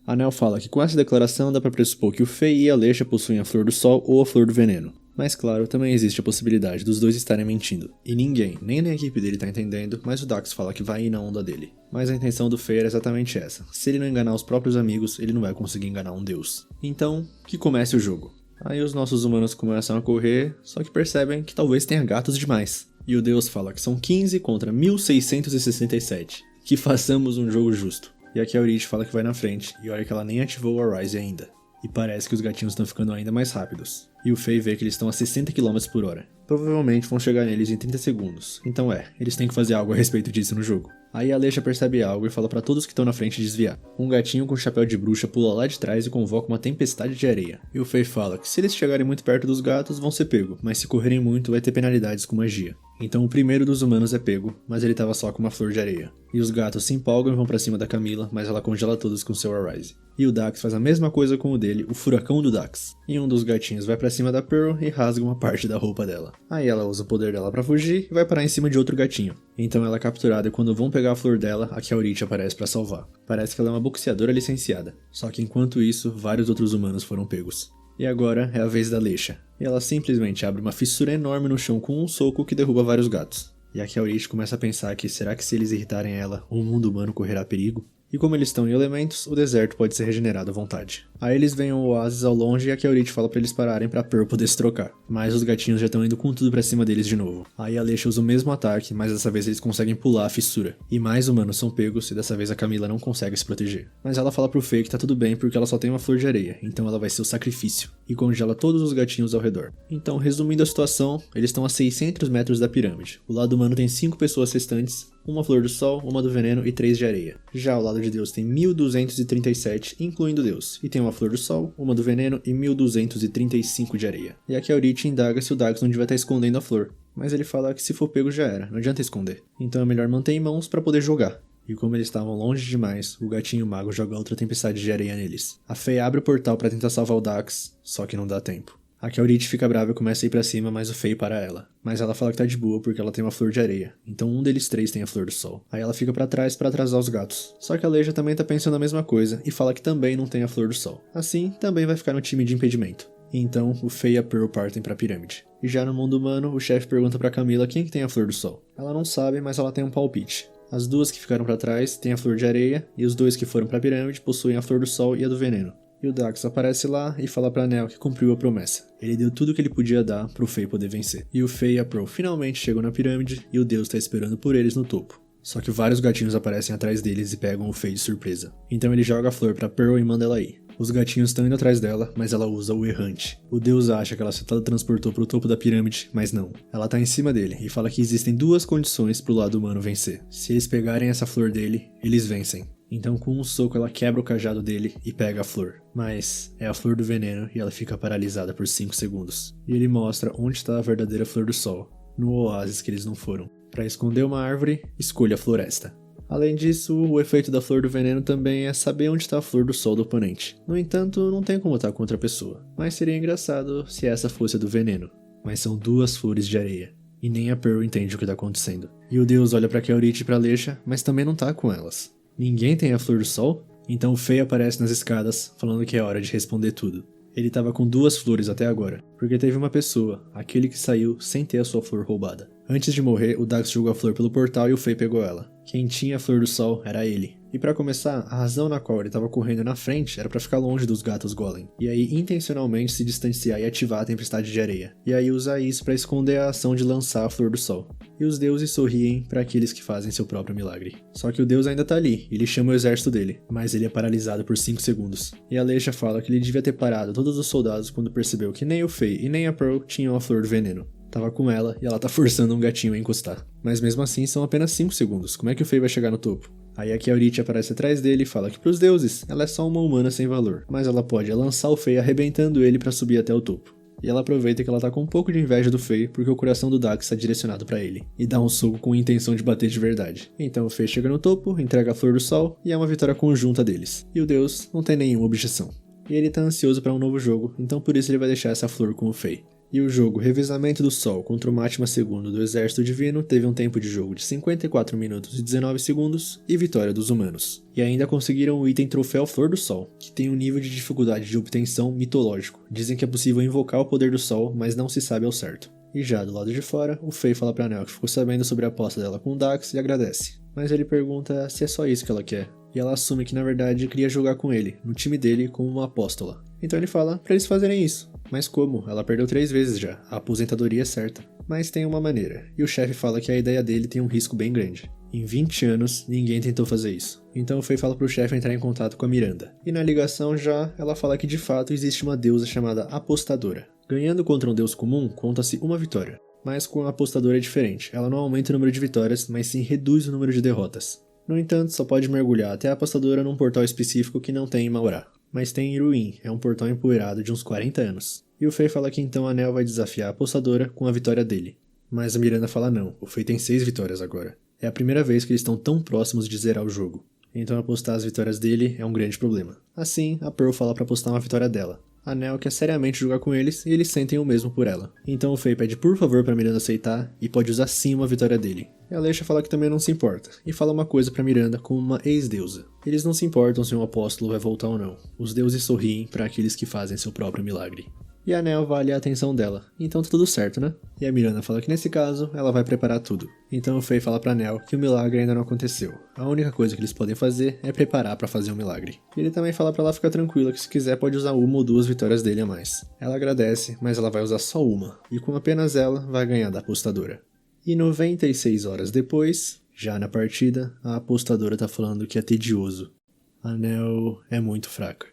A Nel fala que com essa declaração dá pra pressupor que o Fei e a Alexa possuem a Flor do Sol ou a Flor do Veneno. Mas claro, também existe a possibilidade dos dois estarem mentindo. E ninguém, nem na equipe dele tá entendendo, mas o Dax fala que vai ir na onda dele. Mas a intenção do Fei era exatamente essa. Se ele não enganar os próprios amigos, ele não vai conseguir enganar um deus. Então, que comece o jogo. Aí os nossos humanos começam a correr, só que percebem que talvez tenha gatos demais. E o deus fala que são 15 contra 1667. Que façamos um jogo justo. E aqui a Aurith fala que vai na frente, e olha que ela nem ativou o Arise ainda. E parece que os gatinhos estão ficando ainda mais rápidos. E o Fei vê que eles estão a 60 km por hora. Provavelmente vão chegar neles em 30 segundos. Então eles têm que fazer algo a respeito disso no jogo. Aí a Alexa percebe algo e fala pra todos que estão na frente desviar. Um gatinho com chapéu de bruxa pula lá de trás e convoca uma tempestade de areia. E o Fei fala que se eles chegarem muito perto dos gatos vão ser pego, mas se correrem muito vai ter penalidades com magia. Então o primeiro dos humanos é pego, mas ele tava só com uma flor de areia. E os gatos se empolgam e vão pra cima da Camila, mas ela congela todos com seu Arise. E o Dax faz a mesma coisa com o dele, o furacão do Dax. E um dos gatinhos vai pra cima da Pearl e rasga uma parte da roupa dela. Aí ela usa o poder dela pra fugir e vai parar em cima de outro gatinho. Então ela é capturada e quando vão pegar a flor dela, a Aurith aparece pra salvar. Parece que ela é uma boxeadora licenciada. Só que enquanto isso, vários outros humanos foram pegos. E agora é a vez da Alexa. E ela simplesmente abre uma fissura enorme no chão com um soco que derruba vários gatos. E a Aurith começa a pensar que será que se eles irritarem ela, o mundo humano correrá perigo? E como eles estão em elementos, o deserto pode ser regenerado à vontade. Aí eles veem o oásis ao longe e a Aurith fala pra eles pararem pra Pearl poder se trocar. Mas os gatinhos já estão indo com tudo pra cima deles de novo. Aí a Alexa usa o mesmo ataque, mas dessa vez eles conseguem pular a fissura. E mais humanos são pegos e dessa vez a Camila não consegue se proteger. Mas ela fala pro Fei que tá tudo bem porque ela só tem uma flor de areia, então ela vai ser o sacrifício. E congela todos os gatinhos ao redor. Então, resumindo a situação, eles estão a 600 metros da pirâmide. O lado humano tem 5 pessoas restantes, uma flor do sol, uma do veneno e 3 de areia. Já o lado de Deus tem 1237, incluindo Deus, e tem uma flor do sol, uma do veneno e 1235 de areia. E aqui a Aurith indaga se o Dax não devia estar escondendo a flor, mas ele fala que se for pego já era, não adianta esconder. Então é melhor manter em mãos para poder jogar. E como eles estavam longe demais, o gatinho mago joga outra tempestade de areia neles. A Fei abre o portal para tentar salvar o Dax, só que não dá tempo. A Aurith fica brava e começa a ir pra cima, mas o Fei para ela. Mas ela fala que tá de boa porque ela tem uma flor de areia. Então um deles 3 tem a flor do sol. Aí ela fica pra trás pra atrasar os gatos. Só que a Alexa também tá pensando a mesma coisa e fala que também não tem a flor do sol. Assim, também vai ficar no time de impedimento. Então, o Fei e a Pearl partem pra pirâmide. E já no mundo humano, o chefe pergunta pra Camila quem que tem a flor do sol. Ela não sabe, mas ela tem um palpite. As duas que ficaram pra trás têm a flor de areia e os dois que foram pra pirâmide possuem a flor do sol e a do veneno. E o Dax aparece lá e fala pra Nel que cumpriu a promessa. Ele deu tudo o que ele podia dar pro Fei poder vencer. E o Fei e a Pearl finalmente chegam na pirâmide e o Deus tá esperando por eles no topo. Só que vários gatinhos aparecem atrás deles e pegam o Fei de surpresa. Então ele joga a flor pra Pearl e manda ela ir. Os gatinhos estão indo atrás dela, mas ela usa o errante. O Deus acha que ela se teletransportou pro topo da pirâmide, mas não. Ela tá em cima dele e fala que existem 2 condições pro lado humano vencer. Se eles pegarem essa flor dele, eles vencem. Então com um soco ela quebra o cajado dele e pega a flor. Mas é a flor do veneno e ela fica paralisada por 5 segundos. E ele mostra onde está a verdadeira flor do sol, no oásis que eles não foram. Para esconder uma árvore, escolha a floresta. Além disso, o efeito da flor do veneno também é saber onde está a flor do sol do oponente. No entanto, não tem como estar com outra pessoa. Mas seria engraçado se essa fosse a do veneno. Mas são 2 flores de areia. E nem a Pearl entende o que está acontecendo. E o Deus olha para Aurith e para Alexa, mas também não tá com elas. Ninguém tem a flor do sol? Então o Fei aparece nas escadas, falando que é hora de responder tudo. Ele tava com 2 flores até agora, porque teve uma pessoa, aquele que saiu sem ter a sua flor roubada. Antes de morrer, o Dax jogou a flor pelo portal e o Fei pegou ela. Quem tinha a flor do sol era ele. E pra começar, a razão na qual ele tava correndo na frente era pra ficar longe dos gatos golem. E aí intencionalmente se distanciar e ativar a tempestade de areia. E aí usar isso pra esconder a ação de lançar a flor do sol. E os deuses sorriem pra aqueles que fazem seu próprio milagre. Só que o deus ainda tá ali, e ele chama o exército dele, mas ele é paralisado por 5 segundos. E a Alexa fala que ele devia ter parado todos os soldados quando percebeu que nem o Fei e nem a Pearl tinham a flor do veneno. Tava com ela e ela tá forçando um gatinho a encostar. Mas mesmo assim são apenas 5 segundos, como é que o Fei vai chegar no topo? Aí a Aurith aparece atrás dele e fala que pros deuses ela é só uma humana sem valor, mas ela pode lançar o Fei arrebentando ele pra subir até o topo. E ela aproveita que ela tá com um pouco de inveja do Fei porque o coração do Dax está direcionado pra ele, e dá um soco com intenção de bater de verdade. Então o Fei chega no topo, entrega a flor do sol e é uma vitória conjunta deles. E o deus não tem nenhuma objeção. e ele tá ansioso para um novo jogo, então por isso ele vai deixar essa flor com o Fei. E o jogo Revezamento do Sol contra o Mátima II do Exército Divino teve um tempo de jogo de 54 minutos e 19 segundos e vitória dos humanos. E ainda conseguiram o item Troféu Flor do Sol, que tem um nível de dificuldade de obtenção mitológico. Dizem que é possível invocar o poder do Sol, mas não se sabe ao certo. E já do lado de fora, o Fei fala pra Nel que ficou sabendo sobre a aposta dela com o Dax e agradece. Mas ele pergunta se é só isso que ela quer. E ela assume que na verdade queria jogar com ele, no time dele, como uma apóstola. Então ele fala pra eles fazerem isso. Mas como? Ela perdeu 3 vezes já, a aposentadoria é certa. Mas tem uma maneira, e o chefe fala que a ideia dele tem um risco bem grande. Em 20 anos, ninguém tentou fazer isso. Então o Fei fala pro chefe entrar em contato com a Miranda. E na ligação já, ela fala que de fato existe uma deusa chamada Apostadora. Ganhando contra um deus comum, conta-se uma vitória. Mas com a Apostadora é diferente, ela não aumenta o número de vitórias, mas sim reduz o número de derrotas. No entanto, só pode mergulhar até a Apostadora num portal específico que não tem em Maurá. Mas tem em Iruin, é um portal empoeirado de uns 40 anos. E o Fei fala que então a Nel vai desafiar a Apostadora com a vitória dele. Mas a Miranda fala não, o Fei tem 6 vitórias agora. É a primeira vez que eles estão tão próximos de zerar o jogo. Então apostar as vitórias dele é um grande problema. Assim, a Pearl fala pra apostar uma vitória dela. A Nel quer seriamente jogar com eles e eles sentem o mesmo por ela. Então o Fei pede por favor pra Miranda aceitar e pode usar sim uma vitória dele. E a Alexa fala que também não se importa, e fala uma coisa pra Miranda como uma ex-deusa. Eles não se importam se um apóstolo vai voltar ou não. Os deuses sorriem para aqueles que fazem seu próprio milagre. E a Nel vale a atenção dela, então tá tudo certo, né? E a Miranda fala que nesse caso, ela vai preparar tudo. Então o Fei fala pra Nel que o milagre ainda não aconteceu. A única coisa que eles podem fazer é preparar pra fazer o milagre. E ele também fala pra ela ficar tranquila que se quiser pode usar uma ou 2 vitórias dele a mais. Ela agradece, mas ela vai usar só uma, e com apenas ela vai ganhar da apostadora. E 96 horas depois, já na partida, a apostadora tá falando que é tedioso. A Nel é muito fraca.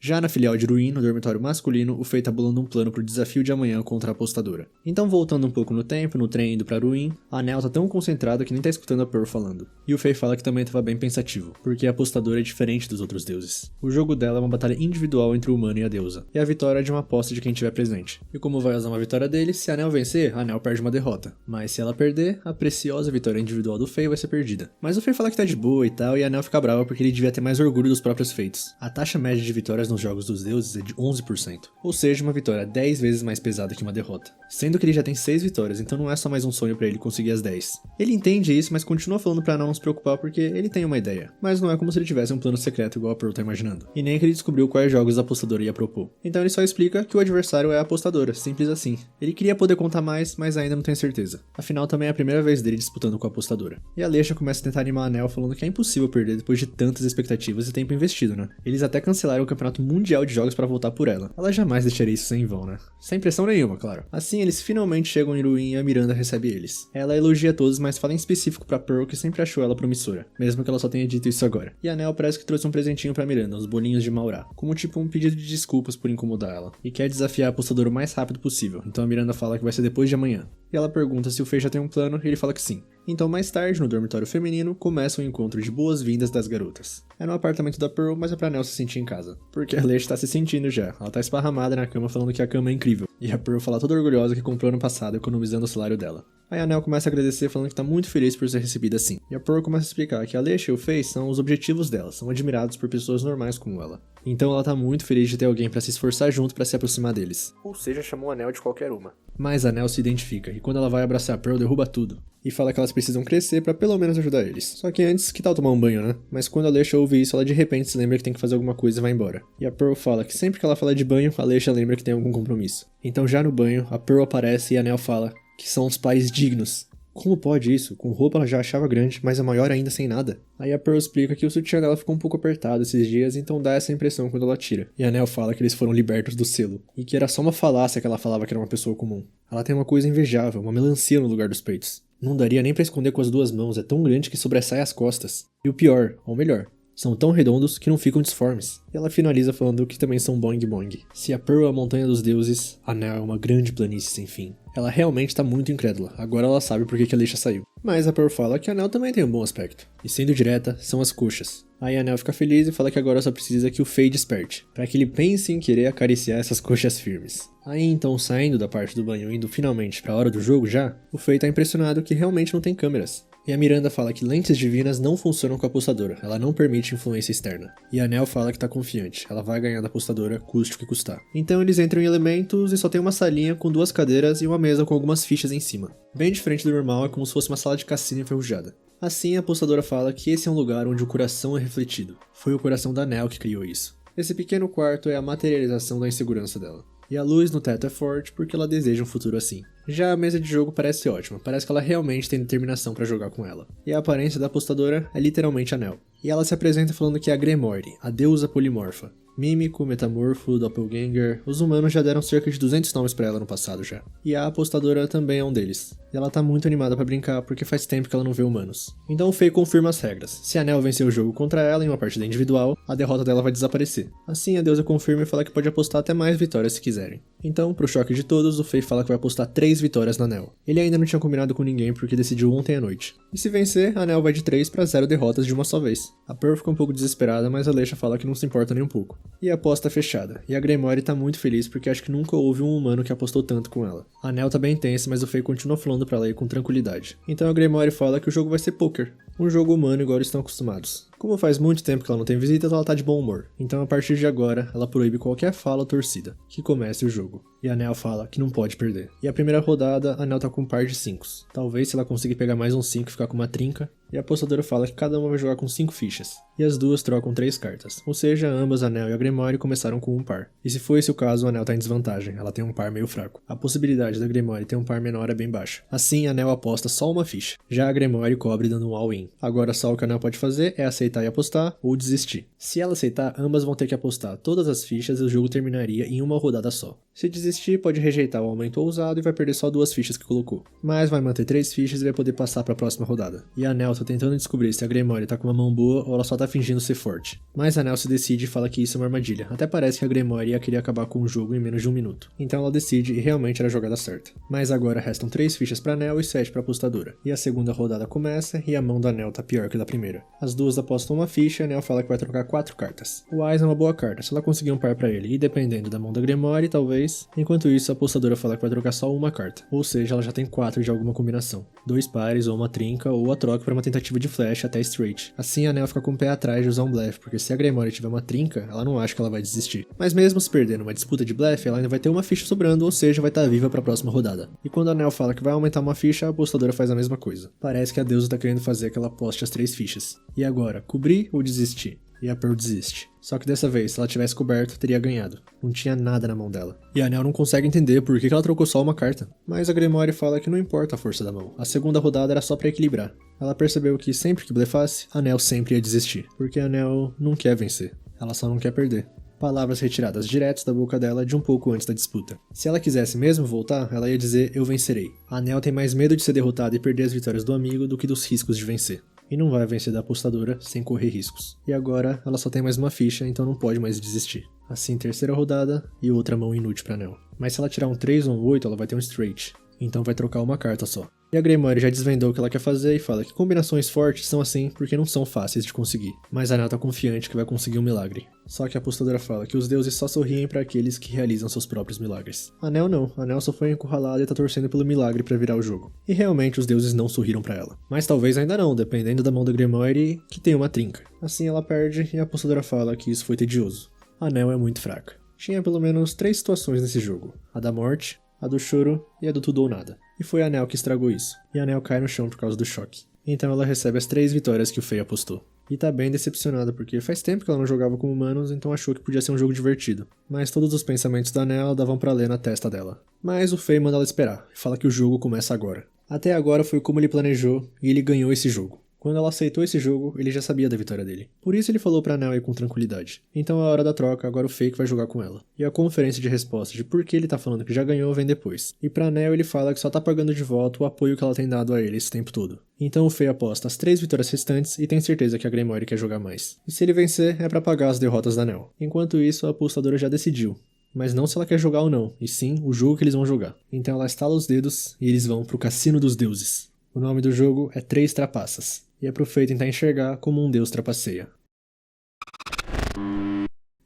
Já na filial de Iruin, no dormitório masculino, o Fei tá bolando um plano pro desafio de amanhã contra a apostadora. Então voltando um pouco no tempo, no trem indo pra Iruin, a Nel tá tão concentrada que nem tá escutando a Pearl falando. E o Fei fala que também tava bem pensativo, porque a apostadora é diferente dos outros deuses. O jogo dela é uma batalha individual entre o humano e a deusa, e a vitória é de uma aposta de quem estiver presente. E como vai usar uma vitória dele, se a Nel vencer, a Nel perde uma derrota. Mas se ela perder, a preciosa vitória individual do Fei vai ser perdida. Mas o Fei fala que tá de boa e tal, e a Nel fica brava porque ele devia ter mais orgulho dos próprios feitos. A taxa média de vitórias nos jogos dos deuses é de 11%, ou seja, uma vitória 10 vezes mais pesada que uma derrota. Sendo que ele já tem 6 vitórias, então não é só mais um sonho pra ele conseguir as 10. Ele entende isso, mas continua falando pra não se preocupar porque ele tem uma ideia. Mas não é como se ele tivesse um plano secreto igual a Pearl tá imaginando. E nem que ele descobriu quais jogos a apostadora ia propor. Então ele só explica que o adversário é a apostadora, simples assim. Ele queria poder contar mais, mas ainda não tem certeza. Afinal, também é a primeira vez dele disputando com a apostadora. E a Alexa começa a tentar animar a Nel falando que é impossível perder depois de tantas expectativas e tempo investido, né? Eles até cancelaram o campeonato mundial de jogos pra voltar por ela. Ela jamais deixaria isso sem vão, né? Sem pressão nenhuma, claro. Assim, eles finalmente chegam em Iruin e a Miranda recebe eles. Ela elogia todos, mas fala em específico pra Pearl que sempre achou ela promissora, mesmo que ela só tenha dito isso agora. E a Nel parece que trouxe um presentinho pra Miranda, uns bolinhos de Maurá, como tipo um pedido de desculpas por incomodar ela, e quer desafiar a apostadora o mais rápido possível, então a Miranda fala que vai ser depois de amanhã. E ela pergunta se o Fei já tem um plano, e ele fala que sim. Então mais tarde, no dormitório feminino, começa o encontro de boas-vindas das garotas. É no apartamento da Pearl, mas é pra Nel se sentir em casa, porque a Alexa tá se sentindo já. Ela tá esparramada na cama falando que a cama é incrível, e a Pearl fala toda orgulhosa que comprou ano passado, economizando o salário dela. Aí a Nel começa a agradecer falando que tá muito feliz por ser recebida assim. E a Pearl começa a explicar que a Alexa e o Fei são os objetivos dela, são admirados por pessoas normais como ela. Então ela tá muito feliz de ter alguém pra se esforçar junto pra se aproximar deles. Ou seja, chamou a Nel de qualquer uma. Mas a Nel se identifica, e quando ela vai abraçar a Pearl, derruba tudo. E fala que elas precisam crescer pra pelo menos ajudar eles. Só que antes, que tal tomar um banho, né? Mas quando a Alexa ouve isso, ela de repente se lembra que tem que fazer alguma coisa e vai embora. E a Pearl fala que sempre que ela fala de banho, a Alexa lembra que tem algum compromisso. Então já no banho, a Pearl aparece e a Nel fala que são os pares dignos. Como pode isso? Com roupa ela já achava grande, mas é maior ainda sem nada. Aí a Pearl explica que o sutiã dela ficou um pouco apertado esses dias, então dá essa impressão quando ela tira. E a Nel fala que eles foram libertos do selo, e que era só uma falácia que ela falava que era uma pessoa comum. Ela tem uma coisa invejável, uma melancia no lugar dos peitos. Não daria nem pra esconder com as 2 mãos, é tão grande que sobressai as costas. E o pior, ou melhor, são tão redondos que não ficam disformes. E ela finaliza falando que também são boing boing. Se a Pearl é a montanha dos deuses, a Nel é uma grande planície sem fim. Ela realmente tá muito incrédula, agora ela sabe por que a Alexa saiu. Mas a Pearl fala que a Nel também tem um bom aspecto. E sendo direta, são as coxas. Aí a Nel fica feliz e fala que agora só precisa que o Fei desperte, para que ele pense em querer acariciar essas coxas firmes. Aí então, saindo da parte do banho e indo finalmente pra hora do jogo já, o Fei tá impressionado que realmente não tem câmeras. E a Miranda fala que lentes divinas não funcionam com a apostadora, ela não permite influência externa. E a Nell fala que tá confiante, ela vai ganhar da apostadora, custe o que custar. Então eles entram em elementos e só tem uma salinha com 2 cadeiras e uma mesa com algumas fichas em cima. Bem diferente do normal, é como se fosse uma sala de cassino enferrujada. Assim, a apostadora fala que esse é um lugar onde o coração é refletido. Foi o coração da Nell que criou isso. Esse pequeno quarto é a materialização da insegurança dela. E a luz no teto é forte porque ela deseja um futuro assim. Já a mesa de jogo parece ótima, parece que ela realmente tem determinação pra jogar com ela. E a aparência da apostadora é literalmente a Nell. E ela se apresenta falando que é a Grimoire, a deusa polimorfa. Mímico, metamorfo, doppelganger, os humanos já deram cerca de 200 nomes pra ela no passado já. E a apostadora também é um deles. E ela tá muito animada pra brincar porque faz tempo que ela não vê humanos. Então o Faye confirma as regras. Se a Nell vencer o jogo contra ela em uma partida individual, a derrota dela vai desaparecer. Assim a deusa confirma e fala que pode apostar até mais vitórias se quiserem. Então, pro choque de todos, o Faye fala que vai apostar 3 vitórias na Nell. Ele ainda não tinha combinado com ninguém porque decidiu ontem à noite. E se vencer, a Nell vai de 3 pra 0 derrotas de uma só vez. A Pearl fica um pouco desesperada, mas a Leisha fala que não se importa nem um pouco. E a aposta é fechada, e a Grimoire tá muito feliz porque acho que nunca houve um humano que apostou tanto com ela. A Nell tá bem tensa, mas o Faye continua falando pra ela ir com tranquilidade. Então a Grimoire fala que o jogo vai ser poker, um jogo humano igual eles estão acostumados. Como faz muito tempo que ela não tem visitas, ela tá de bom humor. Então a partir de agora, ela proíbe qualquer fala ou torcida, que comece o jogo. E a Nell fala que não pode perder. E a primeira rodada, a Nell tá com um par de 5. Talvez se ela conseguir pegar mais um 5 e ficar com uma trinca. E a apostadora fala que cada uma vai jogar com 5 fichas. E as duas trocam 3 cartas. Ou seja, ambas, a Nell e a Grimoire, começaram com um par. E se for esse o caso, a Nell tá em desvantagem. Ela tem um par meio fraco. A possibilidade da Grimoire ter um par menor é bem baixa. Assim, a Nell aposta só uma ficha. Já a Grimoire cobre dando um all-in. Agora só o que a Nell pode fazer é aceitar e apostar ou desistir. Se ela aceitar, ambas vão ter que apostar todas as fichas e o jogo terminaria em uma rodada só. Se desistir, pode rejeitar o aumento ousado e vai perder só 2 fichas que colocou. Mas vai manter 3 fichas e vai poder passar para a próxima rodada. E a Nell tá tentando descobrir se a Grimoire tá com uma mão boa ou ela só tá fingindo ser forte. Mas a Nell se decide e fala que isso é uma armadilha. Até parece que a Grimoire ia querer acabar com o jogo em menos de 1 minuto. Então ela decide e realmente era a jogada certa. Mas agora restam 3 fichas pra Nell e 7 pra apostadora. E a segunda rodada começa e a mão da Nell tá pior que a da primeira. As duas apostam uma ficha e a Nell fala que vai trocar 4 cartas. O Ás é uma boa carta, se ela conseguir um par pra ele, e dependendo da mão da Grimoire, talvez. Enquanto isso, a apostadora fala que vai trocar só uma carta. Ou seja, ela já tem 4 de alguma combinação. 2 pares, ou uma trinca, ou a troca para uma tentativa de flash até straight. Assim a Nell fica com o pé atrás de usar um blefe, porque se a Grimoire tiver uma trinca, ela não acha que ela vai desistir. Mas mesmo se perder numa disputa de blefe, ela ainda vai ter uma ficha sobrando, ou seja, vai estar viva para a próxima rodada. E quando a Nell fala que vai aumentar uma ficha, a apostadora faz a mesma coisa. Parece que a deusa tá querendo fazer que ela aposte as 3 fichas. E agora, cobrir ou desistir? E a Pearl desiste. Só que dessa vez, se ela tivesse coberto, teria ganhado. Não tinha nada na mão dela. E a Nell não consegue entender por que ela trocou só uma carta. Mas a Grimoire fala que não importa a força da mão. A segunda rodada era só pra equilibrar. Ela percebeu que sempre que blefasse, a Nell sempre ia desistir. Porque a Nell não quer vencer. Ela só não quer perder. Palavras retiradas direto da boca dela de um pouco antes da disputa. Se ela quisesse mesmo voltar, ela ia dizer, eu vencerei. A Nell tem mais medo de ser derrotada e perder as vitórias do amigo do que dos riscos de vencer. E não vai vencer da apostadora sem correr riscos. E agora, ela só tem mais uma ficha, então não pode mais desistir. Assim, terceira rodada e outra mão inútil pra Nell. Mas se ela tirar um 3 ou um 8, ela vai ter um straight. Então vai trocar uma carta só. E a Grimoire já desvendou o que ela quer fazer e fala que combinações fortes são assim porque não são fáceis de conseguir. Mas a Nell tá confiante que vai conseguir um milagre. Só que a apostadora fala que os deuses só sorriem para aqueles que realizam seus próprios milagres. A Nell não, a Nell só foi encurralada e tá torcendo pelo milagre para virar o jogo. E realmente os deuses não sorriram para ela. Mas talvez ainda não, dependendo da mão da Grimoire, que tem uma trinca. Assim ela perde e a apostadora fala que isso foi tedioso. A Nell é muito fraca. Tinha pelo menos 3 situações nesse jogo. A da morte, a do choro e a do tudo ou nada. E foi a Nell que estragou isso. E a Nell cai no chão por causa do choque. Então ela recebe as 3 vitórias que o Faye apostou. E tá bem decepcionada, porque faz tempo que ela não jogava com humanos, então achou que podia ser um jogo divertido. Mas todos os pensamentos da Nell davam pra ler na testa dela. Mas o Faye manda ela esperar, e fala que o jogo começa agora. Até agora foi como ele planejou, e ele ganhou esse jogo. Quando ela aceitou esse jogo, ele já sabia da vitória dele. Por isso ele falou pra Nell ir com tranquilidade. Então a hora da troca, agora o Faye vai jogar com ela. E a conferência de resposta de por que ele tá falando que já ganhou vem depois. E pra Nell ele fala que só tá pagando de volta o apoio que ela tem dado a ele esse tempo todo. Então o Faye aposta as 3 vitórias restantes e tem certeza que a Grimoire quer jogar mais. E se ele vencer, é pra pagar as derrotas da Nell. Enquanto isso, a apostadora já decidiu. Mas não se ela quer jogar ou não, e sim o jogo que eles vão jogar. Então ela estala os dedos e eles vão pro Cassino dos Deuses. O nome do jogo é 3 Trapaças. E é pro Faye tentar enxergar como um deus trapaceia.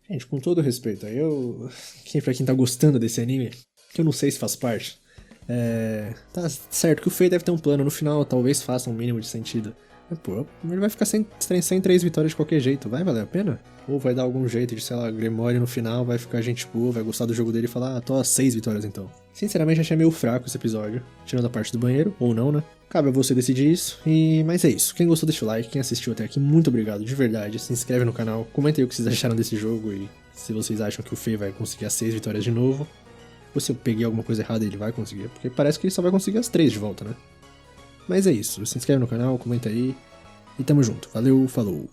Gente, com todo respeito, pra quem tá gostando desse anime, que eu não sei se faz parte, Tá certo que o Fei deve ter um plano no final, talvez faça um mínimo de sentido. Mas, pô, ele vai ficar sem 3 vitórias de qualquer jeito, vai valer a pena? Ou vai dar algum jeito de, sei lá, Grimoire no final, vai ficar gente boa, vai gostar do jogo dele e falar, tô 6 vitórias então. Sinceramente, achei meio fraco esse episódio, tirando a parte do banheiro, ou não, né? Cabe a você decidir isso, mas é isso. Quem gostou, deixa o like, quem assistiu até aqui, muito obrigado, de verdade. Se inscreve no canal, comenta aí o que vocês acharam desse jogo e se vocês acham que o Fei vai conseguir as 6 vitórias de novo. Ou se eu peguei alguma coisa errada ele vai conseguir, porque parece que ele só vai conseguir as 3 de volta, né? Mas é isso, se inscreve no canal, comenta aí, e tamo junto. Valeu, falou!